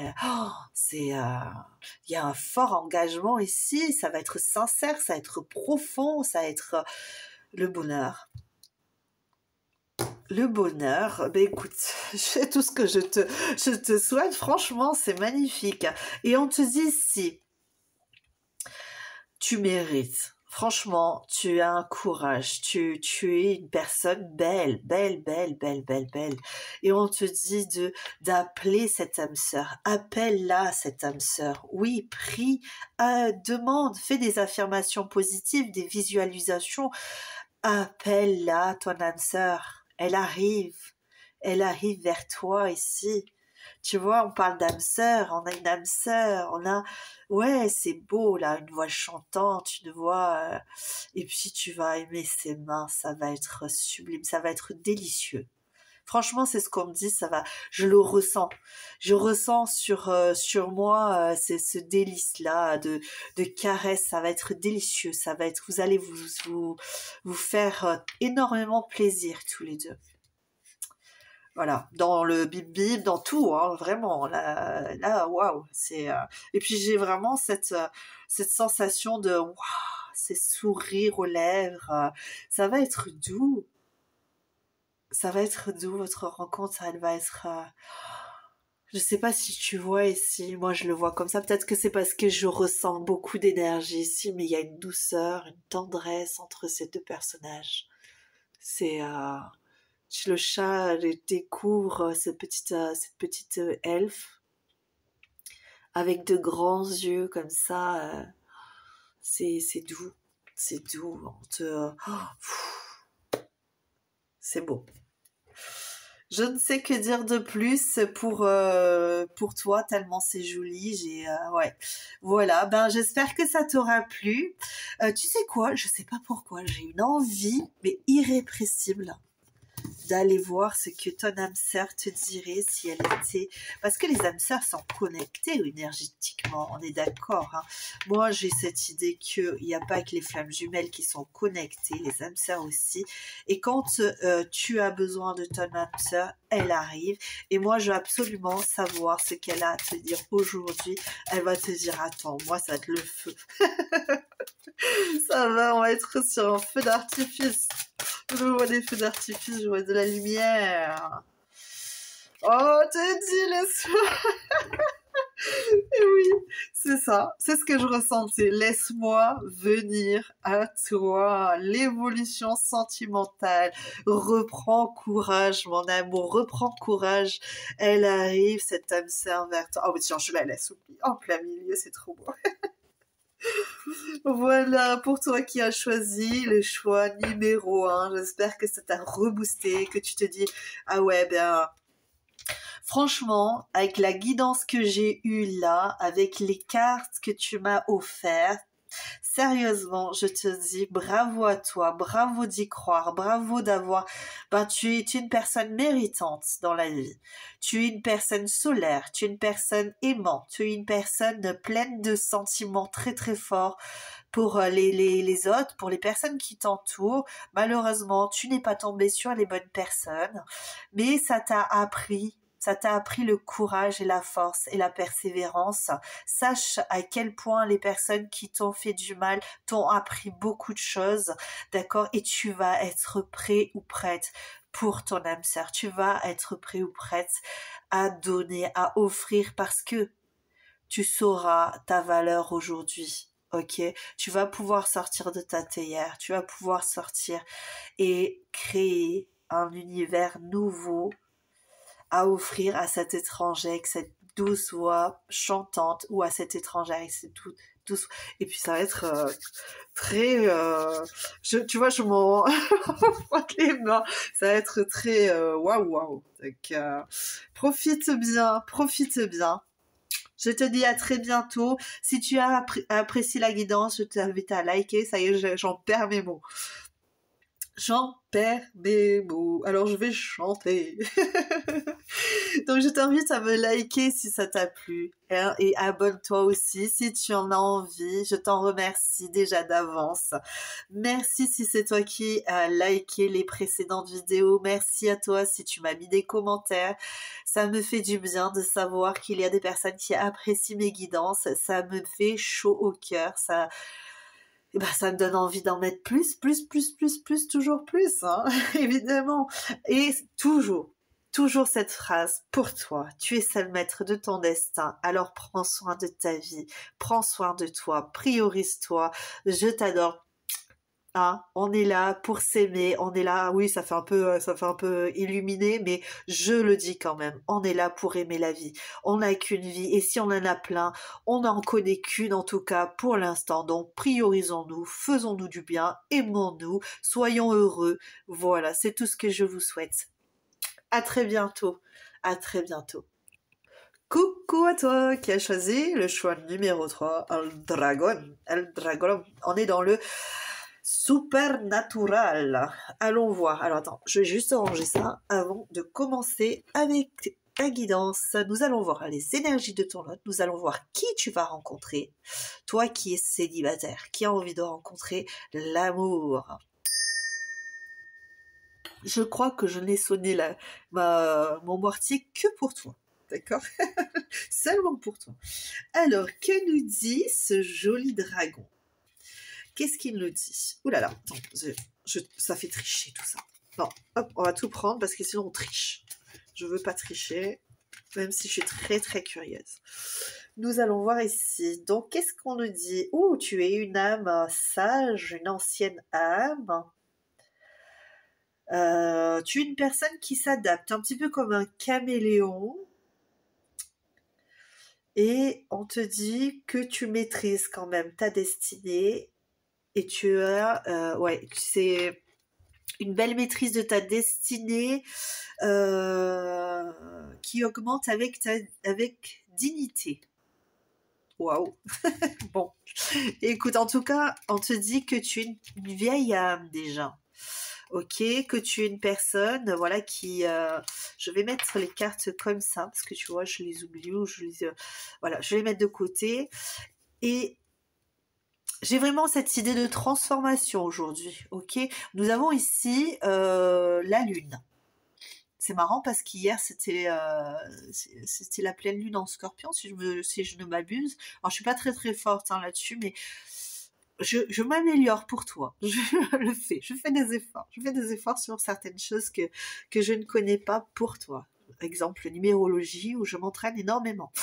il y a un fort engagement ici, ça va être sincère, ça va être profond, ça va être le bonheur. Le bonheur, ben écoute, c'est tout ce que je te souhaite, franchement, c'est magnifique. Et on te dit si tu mérites. Franchement, tu as un courage, tu es une personne belle, belle, belle, belle, belle, belle. Et on te dit d'appeler cette âme sœur. Appelle-la, cette âme sœur. Oui, prie, demande, fais des affirmations positives, des visualisations. Appelle-la, ton âme sœur. Elle arrive vers toi ici. Tu vois, on parle d'âme sœur, on a une âme sœur, on a... Ouais, c'est beau, là, une voix chantante, une voix... et puis tu vas aimer ses mains, ça va être sublime, ça va être délicieux. Franchement, c'est ce qu'on me dit, ça va, je le ressens. Je ressens sur moi ce délice-là de caresse, ça va être délicieux, ça va être, vous allez vous faire énormément plaisir tous les deux. Voilà, dans le bip bip, dans tout, hein, vraiment. Là, waouh, c'est. Et puis j'ai vraiment cette sensation de waouh, ces sourires aux lèvres. Ça va être doux. Ça va être doux. Votre rencontre, elle va être. Je sais pas si tu vois ici. Moi, je le vois comme ça. Peut-être que c'est parce que je ressens beaucoup d'énergie ici, mais il y a une douceur, une tendresse entre ces deux personnages. C'est le chat découvre cette petite elfe avec de grands yeux comme ça. C'est doux, c'est doux. C'est beau. Je ne sais que dire de plus pour toi, tellement c'est joli. Ouais, voilà. Ben j'espère que ça t'aura plu. Tu sais quoi? Je sais pas pourquoi. J'ai une envie, mais irrépressible, d'aller voir ce que ton âme sœur te dirait si elle était... Parce que les âmes sœurs sont connectées énergétiquement, on est d'accord. Hein. Moi, j'ai cette idée qu'il n'y a pas que les flammes jumelles qui sont connectées, les âmes sœurs aussi. Et quand tu as besoin de ton âme sœur, elle arrive. Et moi, je veux absolument savoir ce qu'elle a à te dire aujourd'hui. Elle va te dire, attends, moi, ça va être le feu. Ça va, on va être sur un feu d'artifice. Je vois des feux d'artifice, je vois de la lumière. Oh, te dis, laisse-moi. Et oui, c'est ça. C'est ce que je ressentais. Laisse-moi venir à toi. L'évolution sentimentale. Reprends courage, mon amour. Reprends courage. Elle arrive, cette âme sœur vers toi. Oh, mais tiens, je la laisse en plein milieu, c'est trop beau. Voilà, pour toi qui as choisi le choix numéro 1, j'espère que ça t'a reboosté, que tu te dis, ah ouais, ben, franchement, avec la guidance que j'ai eue là, avec les cartes que tu m'as offertes, sérieusement, je te dis bravo à toi, bravo d'y croire, bravo d'avoir... Ben, tu es une personne méritante dans la vie. Tu es une personne solaire, tu es une personne aimante, tu es une personne pleine de sentiments très très forts pour les autres, pour les personnes qui t'entourent. Malheureusement, tu n'es pas tombé sur les bonnes personnes, mais ça t'a appris le courage et la force et la persévérance. Sache à quel point les personnes qui t'ont fait du mal t'ont appris beaucoup de choses, d'accord? Et tu vas être prêt ou prête pour ton âme sœur. Tu vas être prêt ou prête à donner, à offrir parce que tu sauras ta valeur aujourd'hui. Ok, tu vas pouvoir sortir de ta théière, tu vas pouvoir sortir et créer un univers nouveau à offrir à cet étranger avec cette douce voix chantante ou à cette étrangère avec cette douce. Et puis ça va être très... tu vois, je m'en frotte les mains. Ça va être très waouh waouh. Donc profite bien, profite bien. Je te dis à très bientôt. Si tu as apprécié la guidance, je t'invite à liker. Ça y est, j'en perds mes mots. J'en perds mes mots. Alors je vais chanter. Donc je t'invite à me liker si ça t'a plu. Hein, et abonne-toi aussi si tu en as envie. Je t'en remercie déjà d'avance. Merci si c'est toi qui as liké les précédentes vidéos. Merci à toi si tu m'as mis des commentaires. Ça me fait du bien de savoir qu'il y a des personnes qui apprécient mes guidances. Ça me fait chaud au cœur. Ça me donne envie d'en mettre plus, toujours plus, hein, évidemment. Et toujours cette phrase, pour toi, tu es seul maître de ton destin, alors prends soin de ta vie, prends soin de toi, priorise-toi, je t'adore. Hein, on est là pour s'aimer, on est là, oui, ça fait un peu illuminé, mais je le dis quand même, on est là pour aimer la vie. On n'a qu'une vie, et si on en a plein, on n'en connaît qu'une en tout cas pour l'instant. Donc priorisons-nous, faisons-nous du bien, aimons-nous, soyons heureux. Voilà, c'est tout ce que je vous souhaite. À très bientôt, à très bientôt. Coucou à toi qui as choisi le choix numéro 3, El Dragon. On est dans le supernatural. Allons voir. Alors attends, je vais juste ranger ça avant de commencer avec ta guidance. Nous allons voir les énergies de ton lot. Nous allons voir qui tu vas rencontrer. Toi qui es célibataire, qui a envie de rencontrer l'amour. Je crois que je n'ai sonné mon mortier que pour toi. D'accord? Seulement pour toi. Alors, que nous dit ce joli dragon? Qu'est-ce qu'il nous dit? Ouh là là, attends, ça fait tricher tout ça. Non, hop, on va tout prendre parce que sinon on triche. Je veux pas tricher, même si je suis très très curieuse. Nous allons voir ici. Donc, qu'est-ce qu'on nous dit? Oh, tu es une âme sage, une ancienne âme. Tu es une personne qui s'adapte, un petit peu comme un caméléon. Et on te dit que tu maîtrises quand même ta destinée. Et tu as, c'est une belle maîtrise de ta destinée qui augmente avec dignité. Waouh. Bon, écoute, en tout cas, on te dit que tu es une vieille âme déjà. Ok, que tu es une personne, voilà, qui... je vais mettre les cartes comme ça, parce que tu vois, je les oublie ou voilà, je vais les mettre de côté. Et j'ai vraiment cette idée de transformation aujourd'hui, ok? Nous avons ici la lune. C'est marrant parce qu'hier c'était la pleine lune en Scorpion si je ne m'abuse. Alors je suis pas très très forte là-dessus, mais je m'améliore pour toi. Je le fais. Je fais des efforts. Je fais des efforts sur certaines choses que je ne connais pas pour toi. Exemple, numérologie, où je m'entraîne énormément.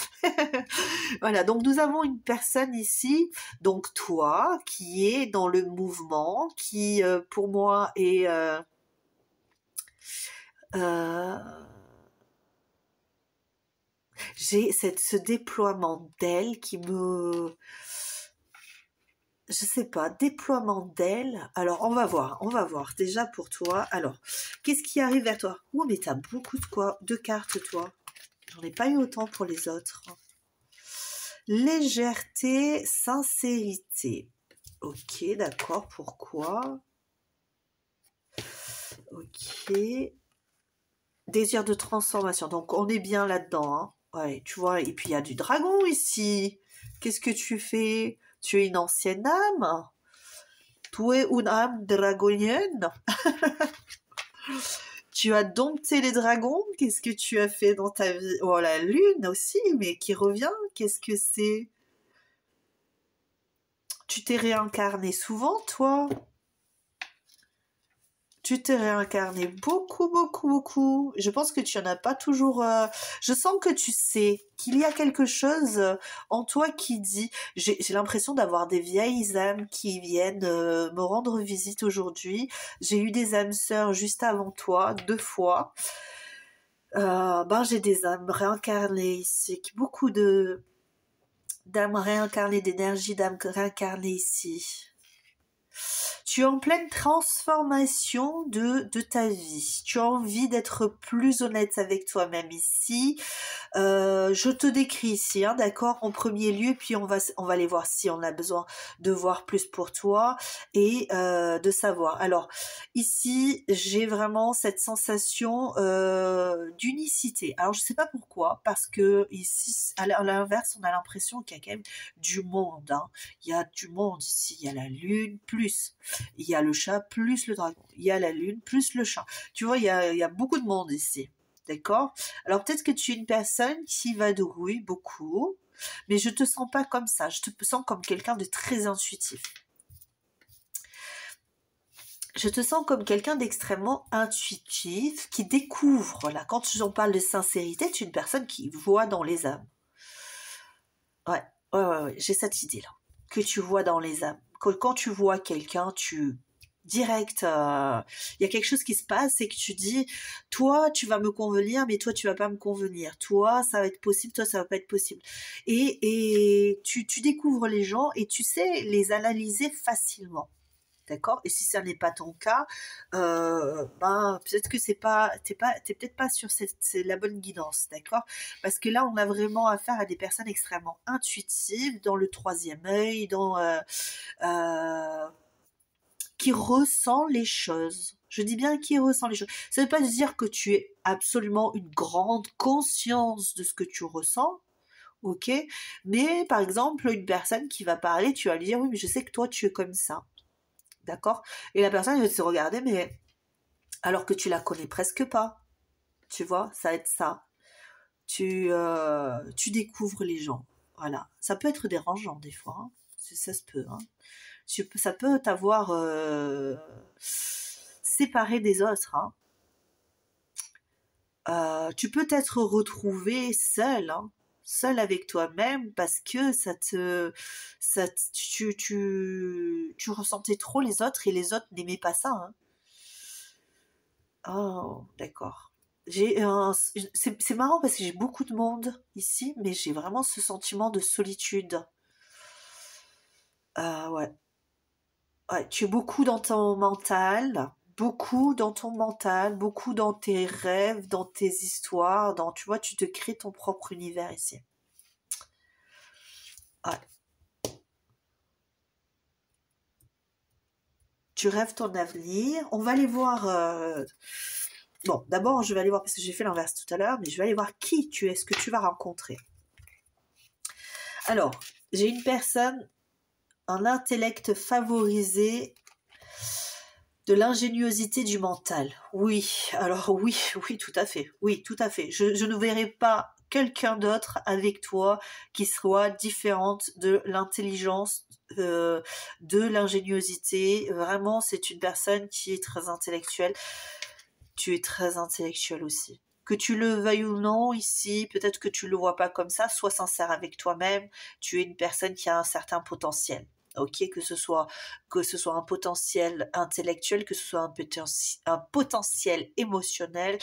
Voilà, donc nous avons une personne ici, donc toi, qui est dans le mouvement, qui pour moi est... j'ai ce déploiement d'aile qui me... Je sais pas, déploiement d'aile. Alors, on va voir. Déjà pour toi. Alors, qu'est-ce qui arrive vers toi? Oh, mais t'as beaucoup de cartes, toi. J'en ai pas eu autant pour les autres. Légèreté, sincérité. Ok, d'accord, pourquoi? Ok. Désir de transformation. Donc, on est bien là-dedans. Hein. Ouais, tu vois, et puis il y a du dragon ici. Qu'est-ce que tu fais? Tu es une ancienne âme? Tu es une âme dragonienne? Tu as dompté les dragons? Qu'est-ce que tu as fait dans ta vie? Oh, la lune aussi, mais qui revient? Qu'est-ce que c'est? Tu t'es réincarné souvent, toi? Tu t'es réincarné beaucoup, beaucoup, beaucoup. Je pense que tu n'en as pas toujours... Je sens que tu sais qu'il y a quelque chose en toi qui dit... J'ai l'impression d'avoir des vieilles âmes qui viennent me rendre visite aujourd'hui. J'ai eu des âmes sœurs juste avant toi, 2 fois. J'ai des âmes réincarnées ici. Beaucoup d'âmes réincarnées, d'énergie d'âmes réincarnées ici. Tu es en pleine transformation de ta vie. Tu as envie d'être plus honnête avec toi-même ici. Je te décris ici, hein, d'accord, en premier lieu, puis on va aller voir si on a besoin de voir plus pour toi et de savoir. Alors, ici, j'ai vraiment cette sensation d'unicité. Alors, je sais pas pourquoi, parce que ici, à l'inverse, on a l'impression qu'il y a quand même du monde. Hein. Il y a du monde ici. Il y a la lune plus... Il y a le chat plus le dragon. Il y a la lune plus le chat. Tu vois, il y a beaucoup de monde ici. D'accord? Alors peut-être que tu es une personne qui vadrouille beaucoup, mais je te sens pas comme ça. Je te sens comme quelqu'un de très intuitif. Je te sens comme quelqu'un d'extrêmement intuitif, qui découvre. Là, quand on parle de sincérité, tu es une personne qui voit dans les âmes. Ouais. J'ai cette idée-là. Que tu vois dans les âmes. Quand tu vois quelqu'un, direct, il y a quelque chose qui se passe et que tu dis, toi, tu vas me convenir, mais toi, tu vas pas me convenir. Toi, ça va être possible, toi, ça va pas être possible. Et tu découvres les gens et tu sais les analyser facilement. D'accord? Et si ça n'est pas ton cas, peut-être que t'es peut-être pas sur c'est la bonne guidance, d'accord? Parce que là, on a vraiment affaire à des personnes extrêmement intuitives, dans le troisième œil, qui ressent les choses. Je dis bien qui ressent les choses. Ça ne veut pas dire que tu es absolument une grande conscience de ce que tu ressens, ok? Mais par exemple, une personne qui va parler, tu vas lui dire, oui, mais je sais que toi, tu es comme ça. D'accord? Et la personne va te regarder, mais alors que tu la connais presque pas. Tu vois, ça va être ça. Tu découvres les gens. Voilà. Ça peut être dérangeant des fois, hein. Ça se peut, hein. Ça peut t'avoir séparé des autres, hein. Tu peux t'être retrouvé seul, hein, seul avec toi-même parce que tu ressentais trop les autres et les autres n'aimaient pas ça, hein. Oh, d'accord. C'est marrant parce que j'ai beaucoup de monde ici, mais j'ai vraiment ce sentiment de solitude. Ouais. Ouais, tu es beaucoup dans ton mental, beaucoup dans ton mental, beaucoup dans tes rêves, dans tes histoires, tu vois, tu te crées ton propre univers ici. Ouais. Tu rêves ton avenir. On va aller voir. Bon, d'abord, je vais aller voir parce que j'ai fait l'inverse tout à l'heure, mais je vais aller voir qui tu es, ce que tu vas rencontrer. Alors, j'ai une personne, un intellect favorisé, de l'ingéniosité du mental. Oui, alors oui, oui, tout à fait. Oui, tout à fait. Je ne verrai pas quelqu'un d'autre avec toi qui soit différente de l'intelligence, de l'ingéniosité. Vraiment, c'est une personne qui est très intellectuelle. Tu es très intellectuel aussi. Que tu le veuilles ou non ici, peut-être que tu le vois pas comme ça, sois sincère avec toi-même. Tu es une personne qui a un certain potentiel. Ok, que ce soit un potentiel intellectuel, que ce soit un potentiel émotionnel,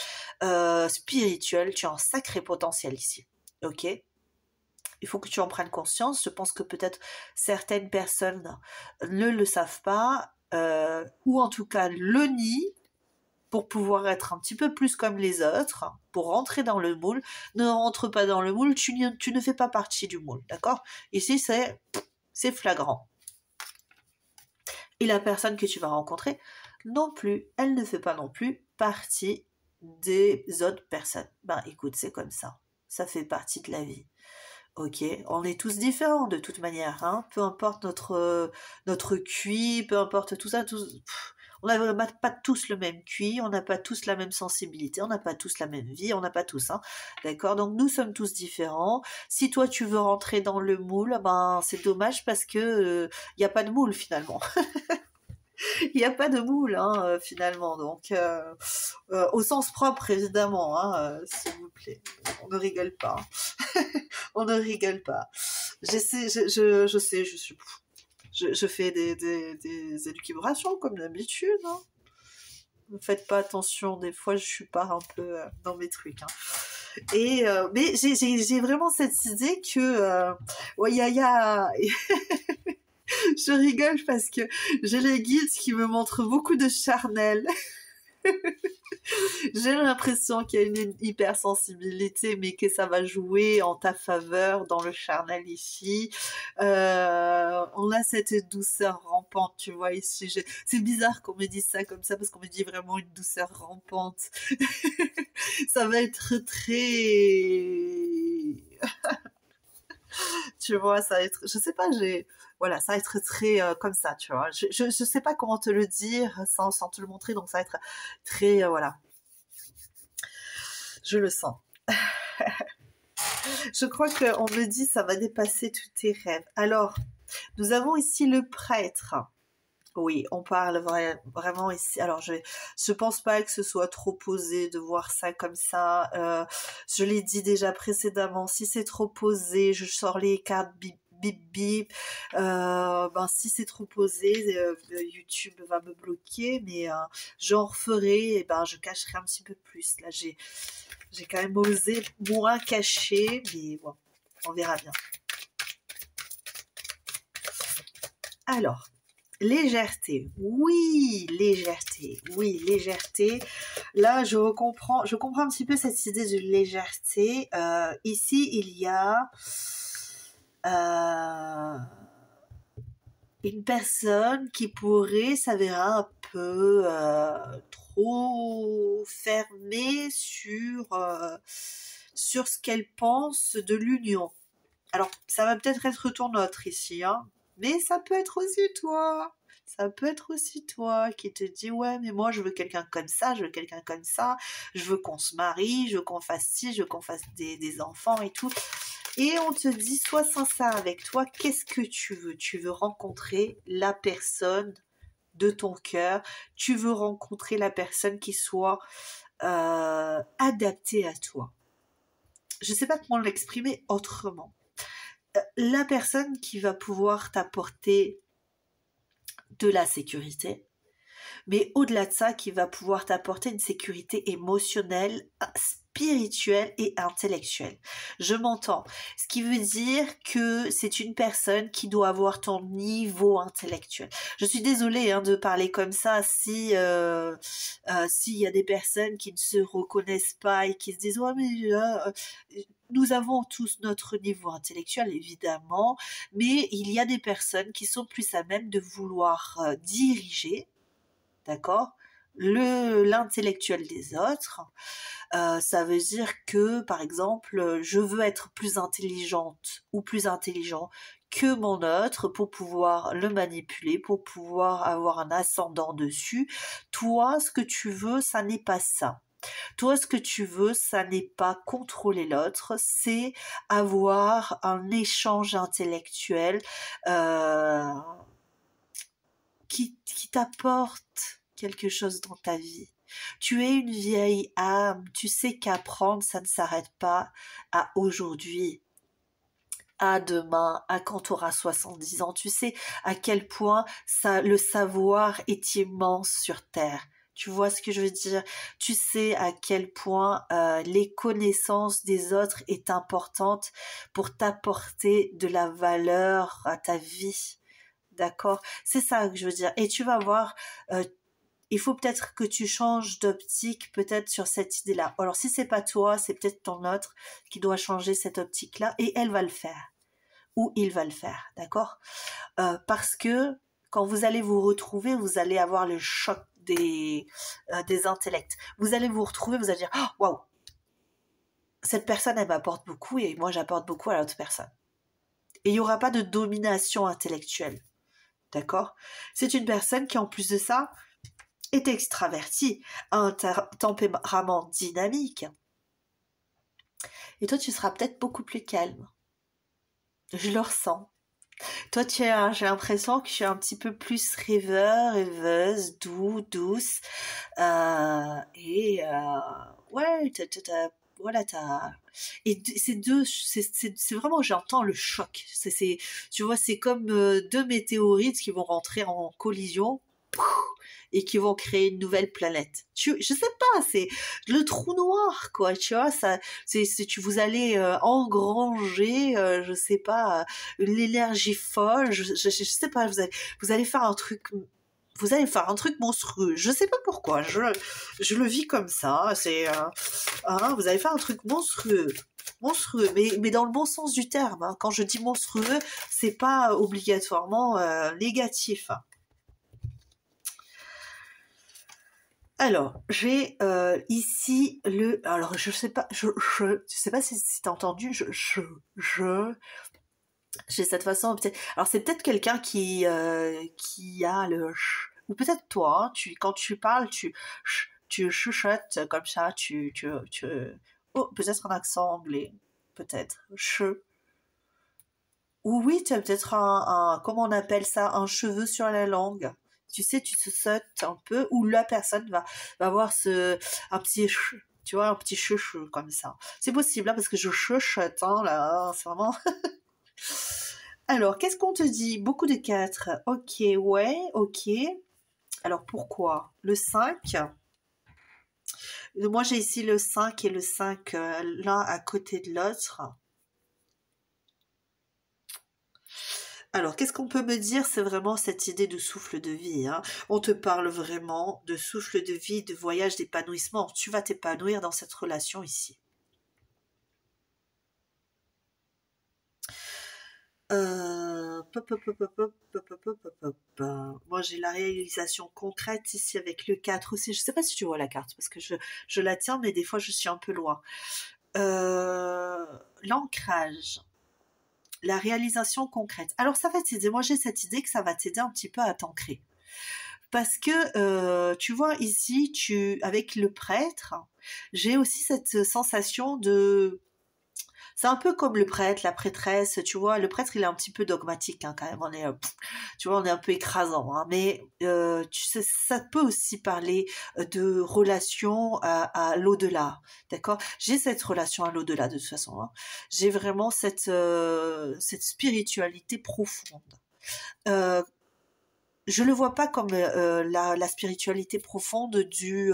spirituel, tu as un sacré potentiel ici. Ok, il faut que tu en prennes conscience. Je pense que peut-être certaines personnes ne le savent pas, ou en tout cas le nient pour pouvoir être un petit peu plus comme les autres, pour rentrer dans le moule. Ne rentre pas dans le moule, tu ne fais pas partie du moule, d'accord? Ici, c'est flagrant. Et la personne que tu vas rencontrer, non plus, elle ne fait pas non plus partie des autres personnes. Ben écoute, c'est comme ça. Ça fait partie de la vie. Ok, on est tous différents de toute manière, hein. Peu importe notre QI, peu importe tout ça, on n'a pas tous le même QI, on n'a pas tous la même sensibilité, on n'a pas tous la même vie, on n'a pas tous, hein. D'accord? Donc nous sommes tous différents. Si toi tu veux rentrer dans le moule, ben c'est dommage parce que il n'y a pas de moule finalement. Il n'y a pas de moule, hein, finalement. Donc, au sens propre, évidemment, hein, s'il vous plaît. On ne rigole pas. On ne rigole pas. J'essaie, je sais, je fais des élucubrations comme d'habitude, hein. Ne faites pas attention, des fois je suis pas un peu dans mes trucs, hein. Mais j'ai vraiment cette idée que ouais, je rigole parce que j'ai les guides qui me montrent beaucoup de charnel. J'ai l'impression qu'il y a une hypersensibilité, mais que ça va jouer en ta faveur dans le charnel ici. On a cette douceur rampante, tu vois, ici. C'est bizarre qu'on me dise ça comme ça, parce qu'on me dit vraiment une douceur rampante. Ça va être très... Tu vois, ça va être... Je sais pas, voilà, ça va être très comme ça, tu vois. Je sais pas comment te le dire sans te le montrer, donc ça va être très... voilà. Je le sens. Je crois qu'on me dit ça va dépasser tous tes rêves. Alors, nous avons ici le prêtre. Oui, on parle vraiment ici. Alors, je pense pas que ce soit trop posé de voir ça comme ça. Je l'ai dit déjà précédemment. Si c'est trop posé, je sors les cartes bip bip bip. Ben si c'est trop posé, YouTube va me bloquer. Mais j'en referai. Et ben je cacherai un petit peu plus. Là, j'ai quand même osé moins cacher, mais bon, on verra bien. Alors. Légèreté, oui, légèreté. Là, je comprends un petit peu cette idée de légèreté. Ici, il y a une personne qui pourrait s'avérer un peu trop fermée sur ce qu'elle pense de l'union. Alors, ça va peut-être être ton autre ici, hein, mais ça peut être aussi toi. Ça peut être aussi toi qui te dis, ouais, mais moi, je veux quelqu'un comme ça, je veux quelqu'un comme ça, je veux qu'on se marie, je veux qu'on fasse ci, je veux qu'on fasse des enfants et tout. Et on te dit, sois sincère avec toi, qu'est-ce que tu veux? Tu veux rencontrer la personne de ton cœur, tu veux rencontrer la personne qui soit adaptée à toi. Je ne sais pas comment l'exprimer autrement. La personne qui va pouvoir t'apporter de la sécurité, mais au-delà de ça, qui va pouvoir t'apporter une sécurité émotionnelle, spirituelle et intellectuelle. Je m'entends. Ce qui veut dire que c'est une personne qui doit avoir ton niveau intellectuel. Je suis désolée de parler comme ça s'il y a des personnes qui ne se reconnaissent pas et qui se disent ouais mais nous avons tous notre niveau intellectuel, évidemment, mais il y a des personnes qui sont plus à même de vouloir diriger, d'accord, l'intellectuel des autres. Ça veut dire que, par exemple, je veux être plus intelligente ou plus intelligent que mon autre pour pouvoir le manipuler, pour pouvoir avoir un ascendant dessus. Toi, ce que tu veux, ça n'est pas ça. Toi, ce que tu veux, ça n'est pas contrôler l'autre, c'est avoir un échange intellectuel qui t'apporte quelque chose dans ta vie. Tu es une vieille âme, tu sais qu'apprendre, ça ne s'arrête pas à aujourd'hui, à demain, à quand tu auras 70 ans. Tu sais à quel point le savoir est immense sur Terre. Tu vois ce que je veux dire? Tu sais à quel point les connaissances des autres est importante pour t'apporter de la valeur à ta vie. D'accord? C'est ça que je veux dire. Et tu vas voir, il faut peut-être que tu changes d'optique peut-être sur cette idée-là. Alors si c'est pas toi, c'est peut-être ton autre qui doit changer cette optique-là et elle va le faire. Ou il va le faire, d'accord? Parce que quand vous allez vous retrouver, vous allez avoir le choc des intellects. Vous allez vous retrouver, vous allez dire oh, waouh, cette personne elle m'apporte beaucoup et moi j'apporte beaucoup à l'autre personne. Et il n'y aura pas de domination intellectuelle, d'accord? C'est une personne qui en plus de ça est extravertie, a un tempérament dynamique. Et toi tu seras peut-être beaucoup plus calme. Je le ressens. Toi, j'ai l'impression que tu es un petit peu plus rêveur, rêveuse, douce. Ouais, voilà, et c'est vraiment, j'entends le choc. Tu vois, c'est comme deux météorites qui vont rentrer en collision et qui vont créer une nouvelle planète. Je sais pas, c'est le trou noir, quoi, tu vois, ça, vous allez engranger, je sais pas, l'énergie folle, je sais pas, vous allez faire un truc. Vous allez faire un truc monstrueux. Je sais pas pourquoi. Je le vis comme ça. Vous allez faire un truc monstrueux. Monstrueux, mais dans le bon sens du terme. Hein. Quand je dis monstrueux, c'est pas obligatoirement négatif. Alors, j'ai ici alors je sais pas, je sais pas si t'as entendu, j'ai cette façon peut-être. Alors c'est peut-être quelqu'un qui a ou peut-être toi. Hein, quand tu parles, tu chuchotes comme ça. Oh, peut-être un accent anglais, peut-être. Ou oui, tu as peut-être comment on appelle ça, un cheveu sur la langue. Tu sais, tu te sautes un peu, ou la personne va avoir un petit, tu vois, un petit cheveu comme ça. C'est possible, là, parce que je chuchote, là, c'est vraiment... Alors, qu'est-ce qu'on te dit? Beaucoup de 4. Ok, ouais, ok. Alors, pourquoi? Le 5. Moi, j'ai ici le 5 et le 5 l'un à côté de l'autre. Alors, qu'est-ce qu'on peut me dire? C'est vraiment cette idée de souffle de vie. Hein. On te parle vraiment de souffle de vie, de voyage, d'épanouissement. Tu vas t'épanouir dans cette relation ici. Moi, j'ai la réalisation concrète ici avec le 4 aussi. Je sais pas si tu vois la carte parce que je la tiens, mais des fois, je suis un peu loin. Euh, L'ancrage, la réalisation concrète. Alors, ça va t'aider. Moi, j'ai cette idée que ça va t'aider un petit peu à t'ancrer. Parce que tu vois ici, avec le prêtre, j'ai aussi cette sensation de... C'est un peu comme le prêtre, la prêtresse, tu vois. Le prêtre, il est un petit peu dogmatique hein, quand même. Tu vois, on est un peu écrasant. Hein, mais tu sais, ça peut aussi parler de relation à l'au-delà, d'accord. J'ai cette relation à l'au-delà de toute façon. Hein. J'ai vraiment cette spiritualité profonde. Euh, je le vois pas comme la spiritualité profonde du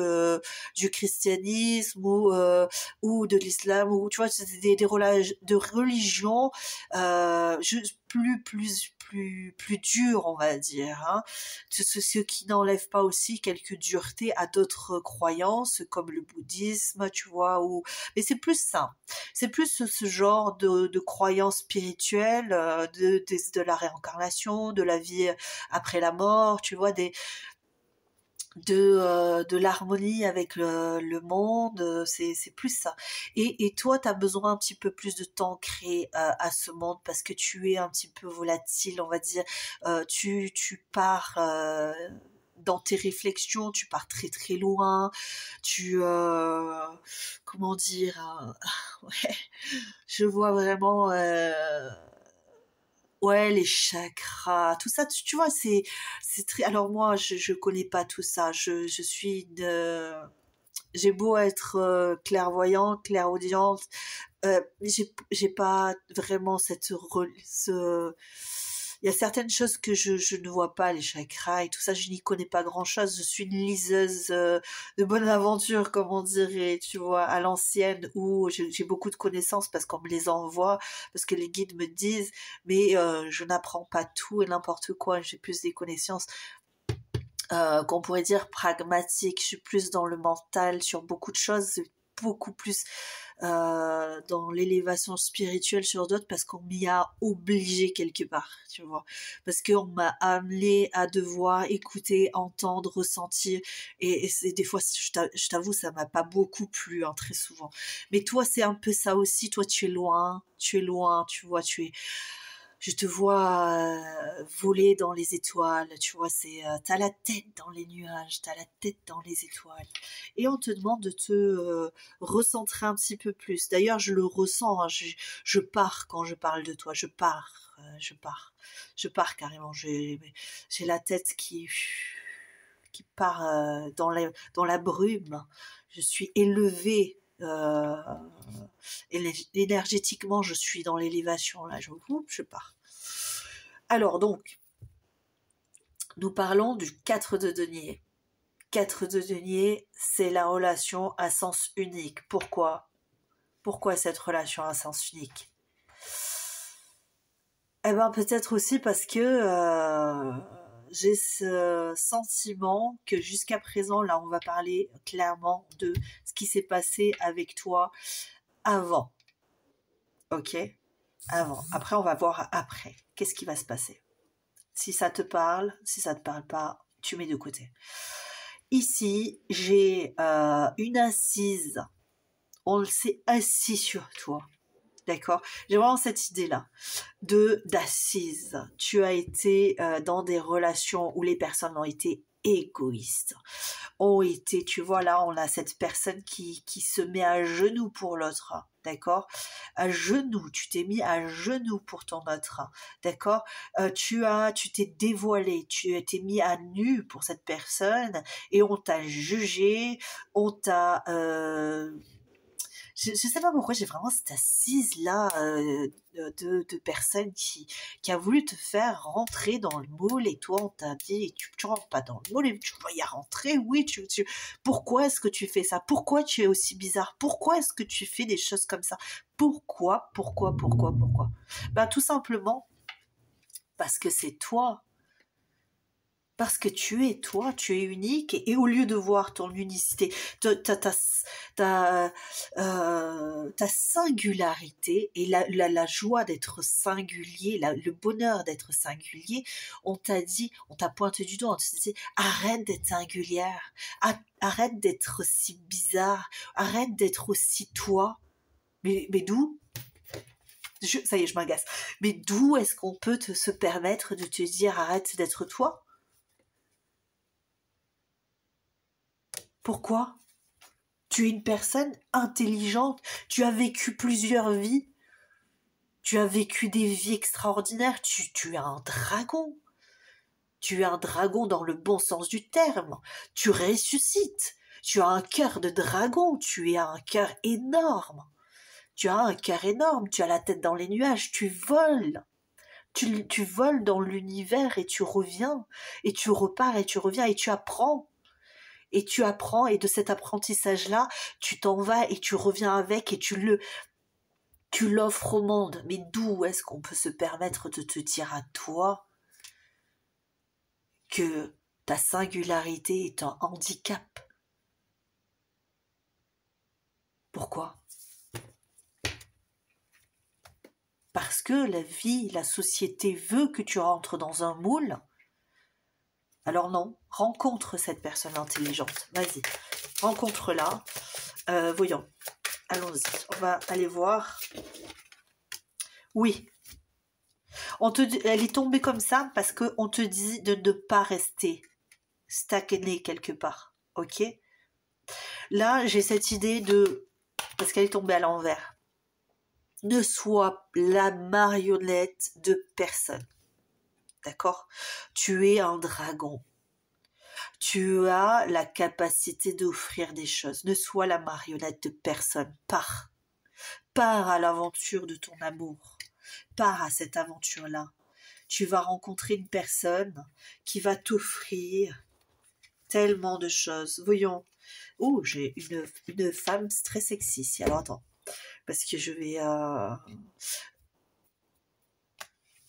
christianisme ou de l'islam ou tu vois c'est de religions plus dures on va dire hein. Ce qui n'enlève pas aussi quelques duretés à d'autres croyances comme le bouddhisme tu vois ou mais c'est plus ça c'est plus ce genre de croyances spirituelles de la réincarnation de la vie après la mort, tu vois, de l'harmonie avec le monde, c'est plus ça. Et toi, tu as besoin un petit peu plus de t'ancrer à ce monde parce que tu es un petit peu volatile, on va dire. Tu pars dans tes réflexions, tu pars très très loin, comment dire, ouais, je vois vraiment ouais, les chakras, tout ça, tu vois, c'est très. Alors moi, je connais pas tout ça. Je suis de. J'ai beau être clairvoyante, clairaudiente, j'ai pas vraiment il y a certaines choses que je ne vois pas, les chakras et tout ça, je n'y connais pas grand-chose. Je suis une liseuse de bonne aventure, comme on dirait, tu vois, à l'ancienne, où j'ai beaucoup de connaissances parce qu'on me les envoie, parce que les guides me disent, mais je n'apprends pas tout et n'importe quoi. J'ai plus des connaissances qu'on pourrait dire pragmatiques. Je suis plus dans le mental sur beaucoup de choses, beaucoup plus dans l'élévation spirituelle sur d'autres parce qu'on m'y a obligé quelque part, tu vois. Parce qu'on m'a amené à devoir écouter, entendre, ressentir. Et c'est des fois, je t'avoue, ça m'a pas beaucoup plu, hein, très souvent. Mais toi, c'est un peu ça aussi. Toi, tu es loin, tu vois, je te vois voler dans les étoiles, tu vois, t'as la tête dans les nuages, t'as la tête dans les étoiles. Et on te demande de te recentrer un petit peu plus. D'ailleurs, je le ressens, hein, je pars quand je parle de toi, je pars carrément. J'ai la tête qui part dans la brume. Je suis élevée. Énergétiquement, je suis dans l'élévation, là, je pars. Alors donc, nous parlons du 4 de denier. 4 de denier, c'est la relation à sens unique. Pourquoi cette relation à sens unique? Eh ben peut-être aussi parce que j'ai ce sentiment que jusqu'à présent, là on va parler clairement de ce qui s'est passé avec toi avant. Ok? Avant. Après, on va voir après. Qu'est-ce qui va se passer? Si ça te parle, si ça te parle pas, tu mets de côté. Ici, j'ai une assise. On s'est assis sur toi. D'accord? J'ai vraiment cette idée-là d'assise. Tu as été dans des relations où les personnes ont été égoïstes, ont été, tu vois, là, on a cette personne qui se met à genoux pour l'autre, d'accord? À genoux, tu t'es mis à genoux pour ton autre, d'accord? Tu t'es dévoilé, tu t'es mis à nu pour cette personne et on t'a jugé, on t'a... je sais pas pourquoi j'ai vraiment cette assise là de personnes qui a voulu te faire rentrer dans le moule et toi on t'a dit tu rentres pas dans le moule et tu dois y rentrer oui pourquoi est-ce que tu fais ça, pourquoi tu es aussi bizarre, pourquoi est-ce que tu fais des choses comme ça, pourquoi ben tout simplement parce que c'est toi Parce que tu es toi, tu es unique, et au lieu de voir ton unicité, ta singularité et la joie d'être singulier, le bonheur d'être singulier, on t'a pointé du doigt, on t'a dit arrête d'être singulière, arrête d'être si bizarre, arrête d'être aussi toi. Mais d'où? Ça y est, je m'agace. Mais d'où est-ce qu'on peut se permettre de te dire arrête d'être toi? Pourquoi? Tu es une personne intelligente, tu as vécu plusieurs vies, tu as vécu des vies extraordinaires, tu es un dragon. Tu es un dragon dans le bon sens du terme. Tu ressuscites. Tu as un cœur de dragon, tu as un cœur énorme. Tu as un cœur énorme, tu as la tête dans les nuages, tu voles. Tu voles dans l'univers et tu reviens, et tu repars et tu reviens et tu apprends. Et tu apprends, et de cet apprentissage-là, tu t'en vas et tu reviens avec et tu l'offres au monde. Mais d'où est-ce qu'on peut se permettre de te dire à toi que ta singularité est un handicap? Pourquoi? Parce que la vie, la société veut que tu rentres dans un moule. Alors non, rencontre cette personne intelligente. Vas-y, rencontre-la. Voyons, allons-y. On va aller voir. Oui, elle est tombée comme ça parce qu'on te dit de ne pas rester stagné quelque part. Ok? Là, j'ai cette idée parce qu'elle est tombée à l'envers. Ne sois la marionnette de personne. D'accord? Tu es un dragon. Tu as la capacité d'offrir des choses. Ne sois la marionnette de personne. Pars. Pars à l'aventure de ton amour. Pars à cette aventure-là. Tu vas rencontrer une personne qui va t'offrir tellement de choses. Voyons. Oh, j'ai une femme très sexy ici. Alors attends. Parce que je vais...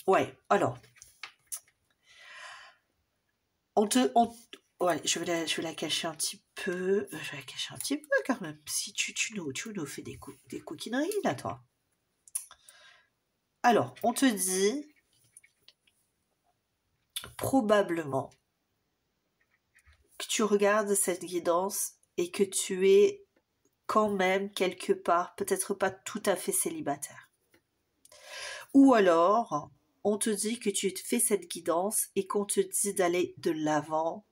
Ouais, alors. Ouais, je vais la cacher un petit peu. Je vais la cacher un petit peu quand même. Si tu nous fais des coquineries là, toi. Alors, on te dit probablement que tu regardes cette guidance et que tu es quand même quelque part, peut-être pas tout à fait célibataire. Ou alors, on te dit que tu fais cette guidance et qu'on te dit d'aller de l'avant,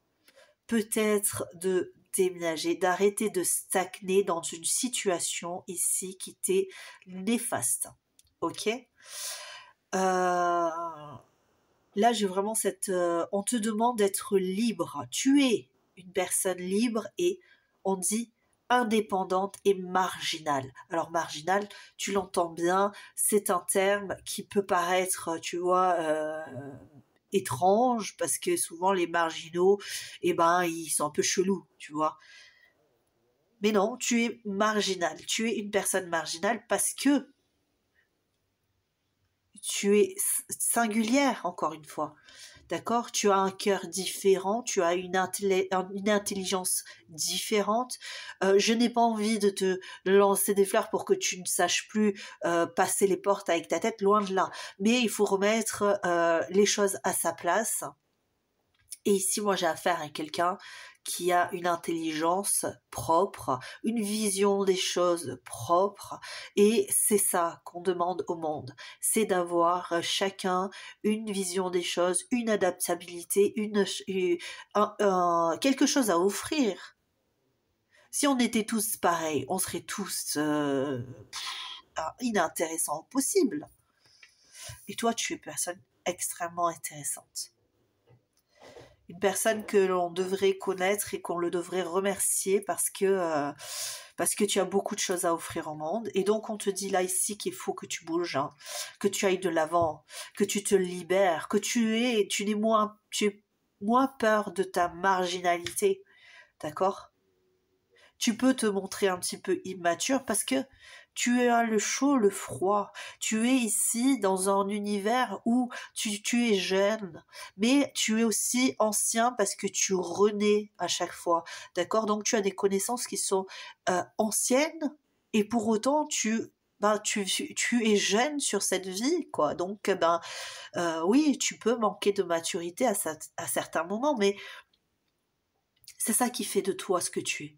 peut-être de déménager, d'arrêter de stagner dans une situation ici qui t'est néfaste. Ok? Là, j'ai vraiment on te demande d'être libre. Tu es une personne libre et on dit indépendante et marginale. Alors marginale, tu l'entends bien, c'est un terme qui peut paraître, tu vois, étrange parce que souvent les marginaux, eh ben, ils sont un peu chelous, tu vois. Mais non, tu es marginal. Tu es une personne marginale parce que tu es singulière, encore une fois. D'accord? Tu as un cœur différent, tu as une intelligence différente. Je n'ai pas envie de te lancer des fleurs pour que tu ne saches plus passer les portes avec ta tête, loin de là. Mais il faut remettre les choses à sa place. Et ici, moi, j'ai affaire à quelqu'un qui a une intelligence propre, une vision des choses propres, et c'est ça qu'on demande au monde, c'est d'avoir chacun une vision des choses, une adaptabilité, quelque chose à offrir. Si on était tous pareils, on serait tous inintéressants au possible. Et toi, tu es une personne extrêmement intéressante. Une personne que l'on devrait connaître et qu'on le devrait remercier parce que tu as beaucoup de choses à offrir au monde. Et donc on te dit là ici qu'il faut que tu bouges, hein, que tu ailles de l'avant, que tu te libères, que tu aies moins peur de ta marginalité, d'accord? Tu peux te montrer un petit peu immature parce que tu as le chaud, le froid. Tu es ici dans un univers où tu es jeune, mais tu es aussi ancien parce que tu renais à chaque fois. D'accord? Donc tu as des connaissances qui sont anciennes et pour autant tu es jeune sur cette vie, quoi. Donc, oui, tu peux manquer de maturité à certains moments, mais c'est ça qui fait de toi ce que tu es.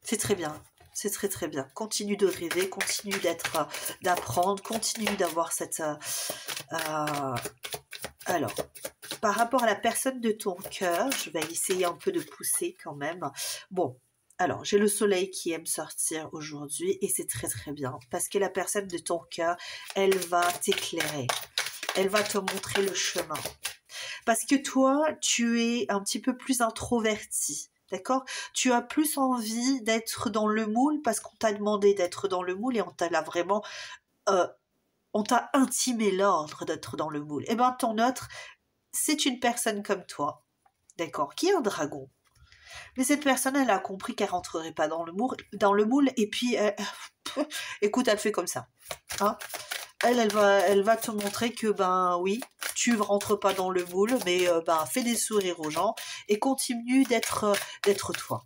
C'est très bien. C'est très très bien. Continue de rêver, continue d'apprendre, continue d'avoir cette. Alors, par rapport à la personne de ton cœur, je vais essayer un peu de pousser quand même. Bon, alors j'ai le soleil qui aime sortir aujourd'hui et c'est très très bien parce que la personne de ton cœur, elle va t'éclairer, elle va te montrer le chemin. Parce que toi, tu es un petit peu plus introverti. D'accord? Tu as plus envie d'être dans le moule parce qu'on t'a demandé d'être dans le moule et euh, on t'a intimé l'ordre d'être dans le moule. Eh ben, ton autre, c'est une personne comme toi. D'accord? Qui est un dragon. Mais cette personne, elle a compris qu'elle rentrerait pas dans le moule et puis, écoute, elle fait comme ça. Hein? Elle va te montrer que, ben oui, tu rentres pas dans le moule, mais fais des sourires aux gens et continue d'être toi.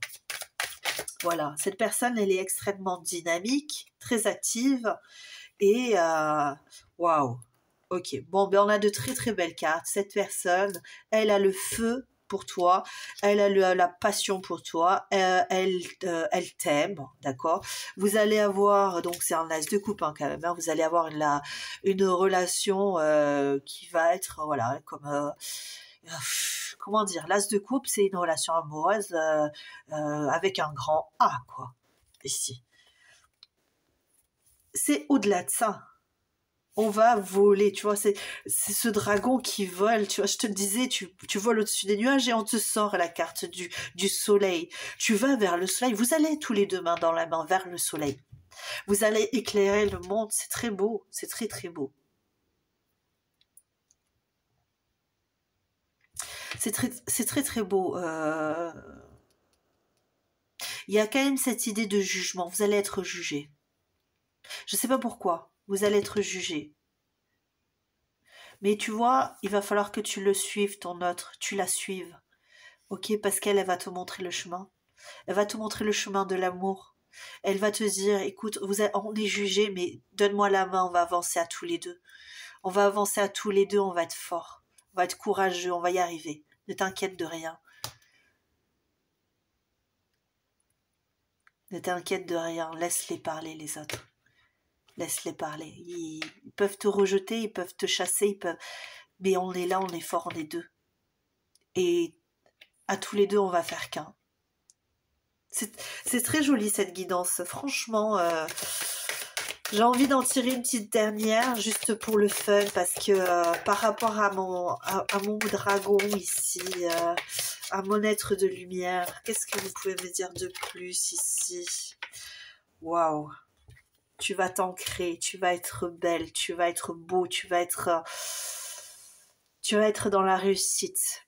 Voilà, cette personne, elle est extrêmement dynamique, très active et waouh. Ok, bon, ben on a de très très belles cartes. Cette personne, elle a le feu pour toi, elle a la passion pour toi, elle t'aime, d'accord. Vous allez avoir, donc c'est un as de coupe hein, quand même, hein, vous allez avoir une relation qui va être, voilà, comme... comment dire, l'as de coupe, c'est une relation amoureuse avec un grand A, quoi, ici. C'est au-delà de ça. On va voler, tu vois, c'est ce dragon qui vole, tu vois, je te le disais, tu voles au-dessus des nuages et on te sort la carte du soleil. Tu vas vers le soleil, vous allez tous les deux main dans la main vers le soleil. Vous allez éclairer le monde, c'est très beau, c'est très très beau. C'est très très beau. Il y a quand même cette idée de jugement, vous allez être jugé. Je ne sais pas pourquoi, vous allez être jugé. Mais tu vois, il va falloir que tu le suives, ton autre, tu la suives. Ok, parce qu'elle va te montrer le chemin. Elle va te montrer le chemin de l'amour. Elle va te dire, écoute, on est jugés, mais donne-moi la main, on va avancer à tous les deux. On va avancer à tous les deux, on va être fort. On va être courageux, on va y arriver. Ne t'inquiète de rien. Ne t'inquiète de rien. Laisse-les parler, les autres. Laisse-les parler. Ils peuvent te rejeter, ils peuvent te chasser, mais on est là, on est fort, on est deux. Et à tous les deux, on va faire qu'un. C'est très joli cette guidance. Franchement, j'ai envie d'en tirer une petite dernière juste pour le fun parce que par rapport à mon dragon ici, à mon être de lumière, qu'est-ce que vous pouvez me dire de plus ici? Waouh! Tu vas t'ancrer, tu vas être belle, tu vas être beau, tu vas être dans la réussite.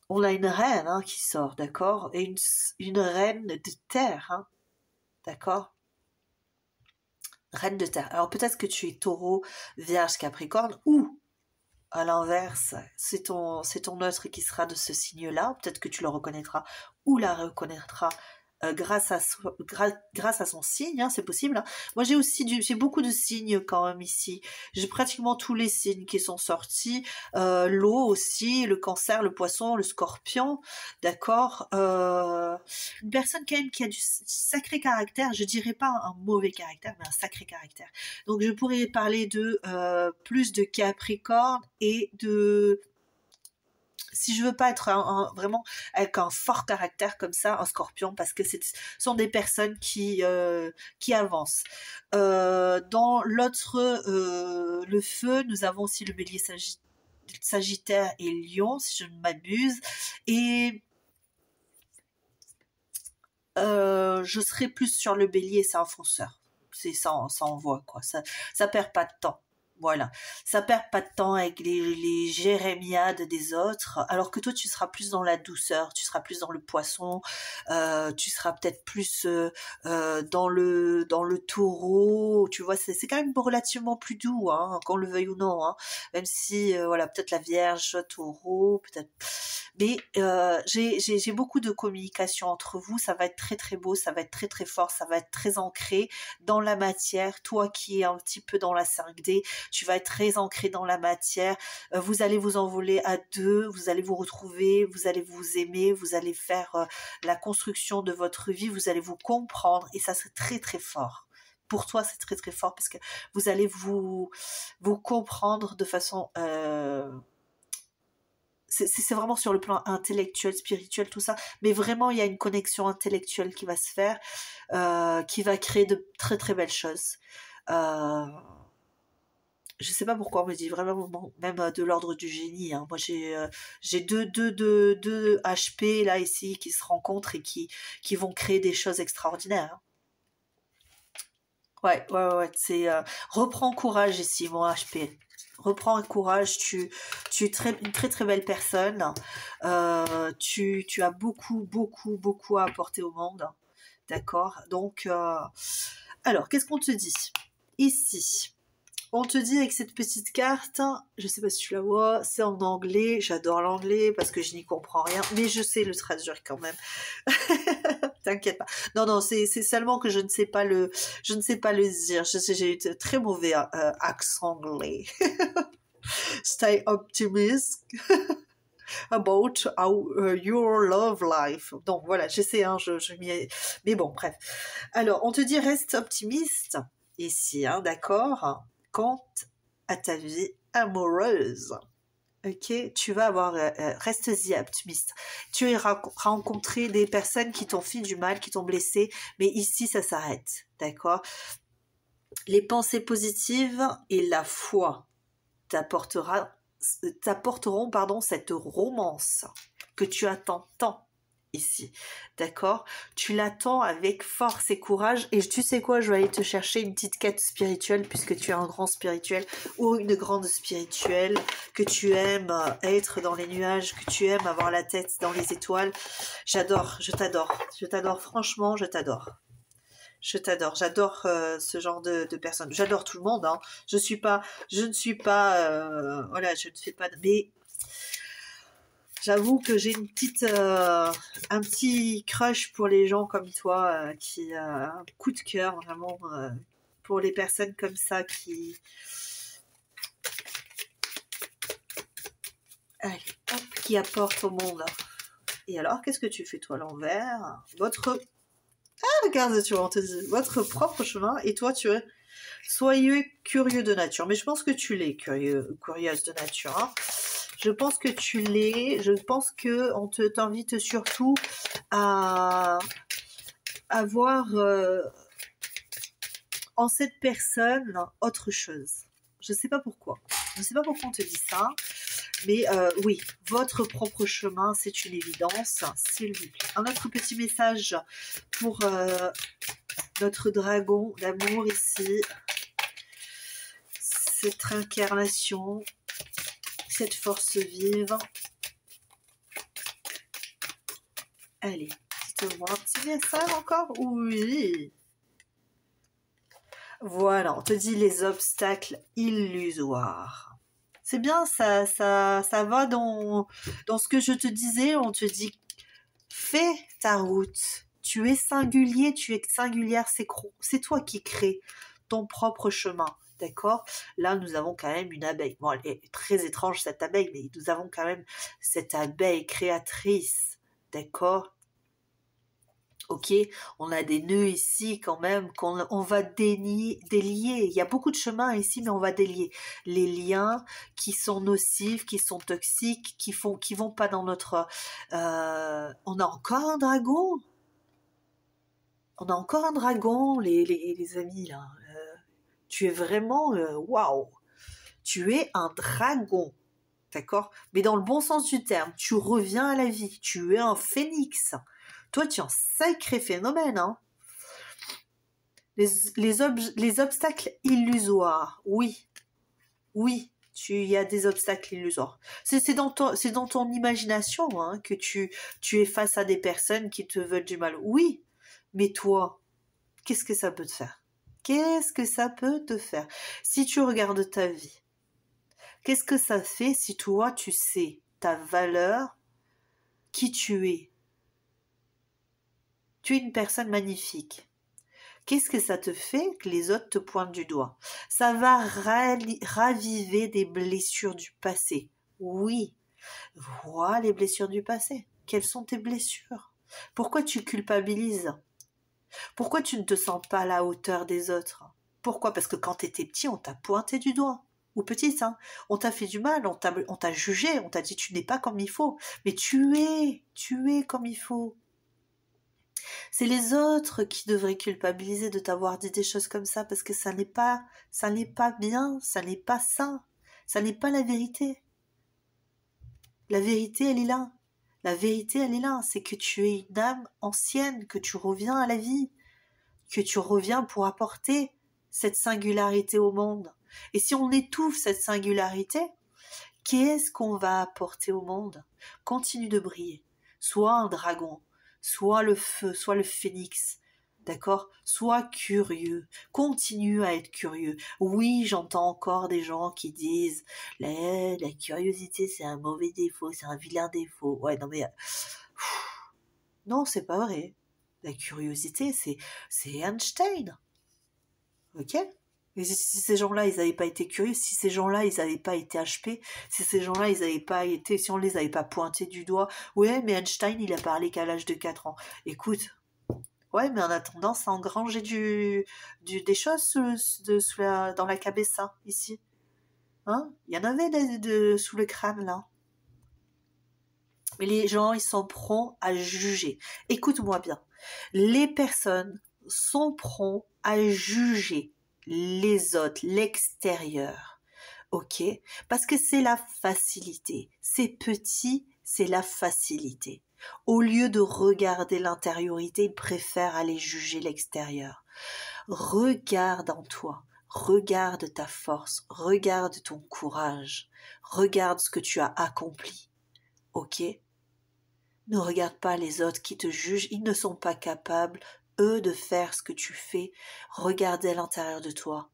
On a une reine hein, qui sort, d'accord? Et une reine de terre, hein, d'accord? Reine de terre. Alors peut-être que tu es taureau, vierge, capricorne, ou à l'inverse, c'est ton autre qui sera de ce signe-là. Peut-être que tu le reconnaîtras ou la reconnaîtras grâce à son signe, hein, c'est possible. Hein. Moi, j'ai beaucoup de signes quand même ici. J'ai pratiquement tous les signes qui sont sortis. L'eau aussi, le cancer, le poisson, le scorpion, d'accord. Une personne quand même qui a du sacré caractère. Je dirais pas un mauvais caractère, mais un sacré caractère. Donc, je pourrais parler de plus de Capricorne et de si je veux pas être vraiment avec un fort caractère comme ça, un scorpion, parce que ce sont des personnes qui avancent. Dans l'autre, le feu, nous avons aussi le bélier sagittaire et lion, si je ne m'abuse. Et je serai plus sur le bélier, c'est un fonceur. Ça envoie, quoi. Ça perd pas de temps. Voilà, ça perd pas de temps avec les jérémiades des autres, alors que toi tu seras plus dans la douceur, tu seras plus dans le poisson, tu seras peut-être plus dans le taureau, tu vois, c'est quand même relativement plus doux, hein, qu'on le veuille ou non, hein, même si voilà, peut-être la Vierge, taureau, peut-être, mais j'ai beaucoup de communication entre vous, ça va être très très beau, ça va être très très fort, ça va être très ancré dans la matière, toi qui es un petit peu dans la 5D, tu vas être très ancré dans la matière, vous allez vous envoler à deux, vous allez vous retrouver, vous allez vous aimer, vous allez faire la construction de votre vie, vous allez vous comprendre et ça c'est très très fort. Pour toi, c'est très très fort parce que vous allez vous comprendre de façon c'est vraiment sur le plan intellectuel, spirituel, tout ça, mais vraiment il y a une connexion intellectuelle qui va se faire, qui va créer de très très belles choses. Je sais pas pourquoi on me dit vraiment même de l'ordre du génie, hein. Moi j'ai deux HP là ici qui se rencontrent et qui vont créer des choses extraordinaires, hein. Ouais, c'est reprends courage ici mon HP. Reprends courage, tu es une très très belle personne. Tu as beaucoup à apporter au monde. D'accord? Donc alors qu'est-ce qu'on te dit? Ici. On te dit avec cette petite carte, je sais pas si tu la vois, c'est en anglais, j'adore l'anglais parce que je n'y comprends rien, mais je sais le traduire quand même. T'inquiète pas. Non, c'est seulement que je ne sais pas le dire. J'ai eu très mauvais accent anglais. Stay optimist about your love life. Donc voilà, j'essaie, hein, je m'y ai... Mais bon, bref. Alors, on te dit reste optimiste ici, hein, d'accord? Quant à ta vie amoureuse. Ok, tu vas avoir, reste-y optimiste. Tu iras rencontrer des personnes qui t'ont fait du mal, qui t'ont blessé, mais ici ça s'arrête, d'accord? Les pensées positives et la foi t'apporteront cette romance que tu attends tant ici, d'accord? Tu l'attends avec force et courage et tu sais quoi, je vais aller te chercher une petite quête spirituelle puisque tu es un grand spirituel ou une grande spirituelle, que tu aimes être dans les nuages, que tu aimes avoir la tête dans les étoiles. J'adore, je t'adore, franchement, je t'adore. J'adore ce genre de personnes. J'adore tout le monde, hein. Je ne suis pas, voilà, je ne fais pas, mais j'avoue que j'ai un petit crush pour les gens comme toi, qui un coup de cœur vraiment pour les personnes comme ça allez, hop, qui apportent au monde. Et alors, qu'est-ce que tu fais toi à l'envers? Regarde, tu vois, on te dit votre propre chemin et toi tu es soyez curieux de nature. Mais je pense que tu l'es curieuse de nature, hein. Je pense que tu l'es. Je pense que on t'invite surtout à voir en cette personne autre chose. Je sais pas pourquoi. Je ne sais pas pourquoi on te dit ça. Mais oui, votre propre chemin, c'est une évidence, s'il vous plaît. Un autre petit message pour notre dragon d'amour ici. Cette incarnation, cette force vive. Allez, dites-moi un petit message encore? Oui. Voilà, on te dit les obstacles illusoires. C'est bien, ça va dans ce que je te disais. On te dit, fais ta route. Tu es singulier, tu es singulière, c'est toi qui crée ton propre chemin. D'accord? Là, nous avons quand même une abeille. Bon, elle est très étrange, cette abeille, mais nous avons quand même cette abeille créatrice. D'accord? Ok, on a des nœuds ici quand même qu'on va délier. Il y a beaucoup de chemins ici, mais on va délier les liens qui sont nocifs, qui sont toxiques, qui vont pas dans notre. On a encore un dragon. On a encore un dragon, les amis là. Tu es vraiment waouh. Tu es un dragon. D'accord? Mais dans le bon sens du terme, tu reviens à la vie. Tu es un phénix. Toi, tu es un sacré phénomène, hein? Les obstacles illusoires, oui. Oui, il y a des obstacles illusoires. C'est dans ton imagination hein, que tu es face à des personnes qui te veulent du mal. Oui, mais toi, qu'est-ce que ça peut te faire? Qu'est-ce que ça peut te faire? Si tu regardes ta vie, qu'est-ce que ça fait si toi, tu sais ta valeur, qui tu es? Tu es une personne magnifique. Qu'est-ce que ça te fait que les autres te pointent du doigt? Ça va raviver des blessures du passé. Oui, vois les blessures du passé. Quelles sont tes blessures? Pourquoi tu culpabilises? Pourquoi tu ne te sens pas à la hauteur des autres? Pourquoi? Parce que quand tu étais petit, on t'a pointé du doigt. Ou petite, hein. On t'a fait du mal, on t'a jugé, on t'a dit tu n'es pas comme il faut. Mais tu es comme il faut. C'est les autres qui devraient culpabiliser de t'avoir dit des choses comme ça parce que ça n'est pas bien, ça n'est pas ça n'est pas la vérité. La vérité, elle est là. La vérité, elle est là. C'est que tu es une âme ancienne, que tu reviens à la vie, que tu reviens pour apporter cette singularité au monde. Et si on étouffe cette singularité, qu'est-ce qu'on va apporter au monde? Continue de briller. Sois un dragon, sois le feu, sois le phénix. D'accord? Sois curieux. Continue à être curieux. Oui, j'entends encore des gens qui disent la curiosité, c'est un mauvais défaut, c'est un vilain défaut. Ouais, non mais... Non, c'est pas vrai. La curiosité, c'est Einstein. Ok? Et si ces gens-là, ils n'avaient pas été curieux, si ces gens-là, ils n'avaient pas été HP, si ces gens-là, ils n'avaient pas été, si on les avait pas pointés du doigt, ouais, mais Einstein, il a parlé qu'à l'âge de 4 ans. Écoute, ouais, mais en attendant, ça engranger des choses dans la cabessa, ici. Hein? Il y en avait sous le crâne, là. Mais les gens, ils sont prompts à juger. Écoute-moi bien. Les personnes sont prompts à juger les autres, l'extérieur. Ok? Parce que c'est la facilité. C'est petit, c'est la facilité. Au lieu de regarder l'intériorité, ils préfèrent aller juger l'extérieur. Regarde en toi. Regarde ta force. Regarde ton courage. Regarde ce que tu as accompli. Ok? Ne regarde pas les autres qui te jugent, ils ne sont pas capables, eux, de faire ce que tu fais. Regardez à l'intérieur de toi.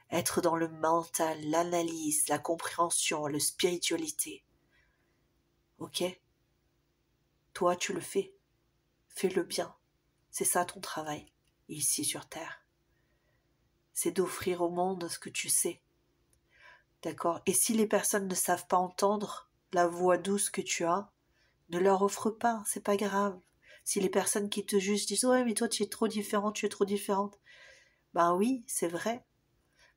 Être dans le mental, l'analyse, la compréhension, la spiritualité. Ok? Toi, tu le fais. Fais-le bien. C'est ça ton travail, ici sur Terre. C'est d'offrir au monde ce que tu sais. D'accord? Et si les personnes ne savent pas entendre la voix douce que tu as, ne leur offre pas, c'est pas grave. Si les personnes qui te jugent disent « Ouais, mais toi, tu es trop différente, tu es trop différente. » Ben oui, c'est vrai.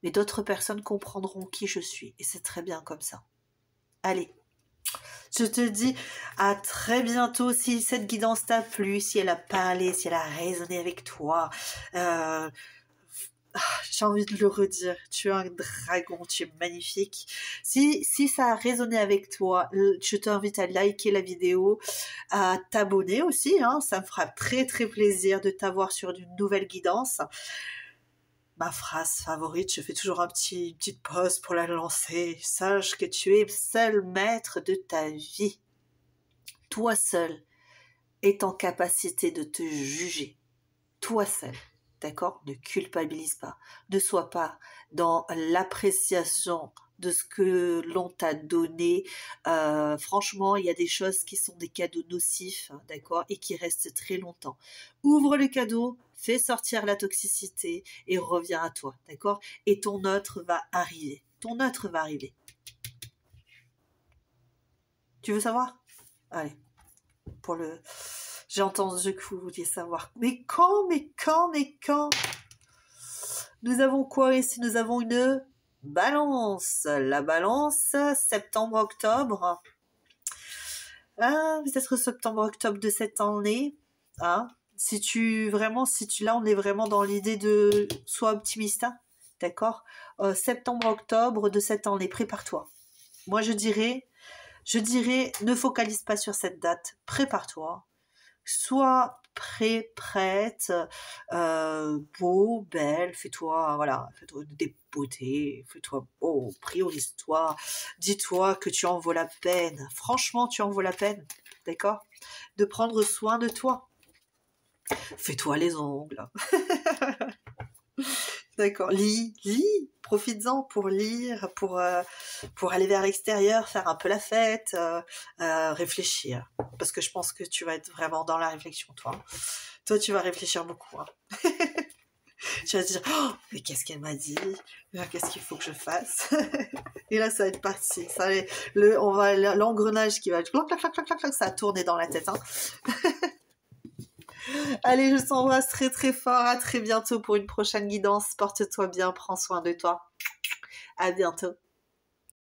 Mais d'autres personnes comprendront qui je suis. Et c'est très bien comme ça. Allez, je te dis à très bientôt. Si cette guidance t'a plu, si elle a parlé, si elle a résonné avec toi, j'ai envie de le redire, tu es un dragon, tu es magnifique. Si ça a résonné avec toi, je t'invite à liker la vidéo, à t'abonner aussi, hein, ça me fera très très plaisir de t'avoir sur une nouvelle guidance. Ma phrase favorite, je fais toujours une petite pause pour la lancer. Sache que tu es seul maître de ta vie. Toi seul est en capacité de te juger. Toi seul. D'accord? Ne culpabilise pas. Ne sois pas dans l'appréciation de ce que l'on t'a donné. Franchement, il y a des choses qui sont des cadeaux nocifs, hein, d'accord? Et qui restent très longtemps. Ouvre le cadeau, fais sortir la toxicité et reviens à toi, d'accord? Et ton autre va arriver. Ton autre va arriver. Tu veux savoir? Allez, pour le... J'ai entendu que vous vouliez savoir. Mais quand? Nous avons quoi ici? Nous avons une balance. La balance, septembre-octobre. Peut-être septembre-octobre de cette année. Hein? Là, on est vraiment dans l'idée de... Sois optimiste, hein? D'accord? Septembre-octobre de cette année, prépare-toi. Moi, je dirais, ne focalise pas sur cette date. Prépare-toi. sois prêt, prête, beau, belle, fais-toi, voilà, fais-toi des beautés, fais-toi beau, priorise-toi, dis-toi que tu en vaux la peine. Franchement, tu en vaux la peine, d'accord? De prendre soin de toi. Fais-toi les ongles. D'accord. Lis, lis. Profites-en pour lire, pour aller vers l'extérieur, faire un peu la fête, réfléchir. Parce que je pense que tu vas être vraiment dans la réflexion, toi. Toi, tu vas réfléchir beaucoup. Hein. Tu vas te dire, oh, mais qu'est-ce qu'elle m'a dit? Qu'est-ce qu'il faut que je fasse? Et là, ça va être parti. Ça va, l'engrenage qui va être clac, clac, clac, clac, clac, ça a tourné dans la tête. Hein. Allez, je t'embrasse très très fort. À très bientôt pour une prochaine guidance. Porte-toi bien, prends soin de toi. À bientôt.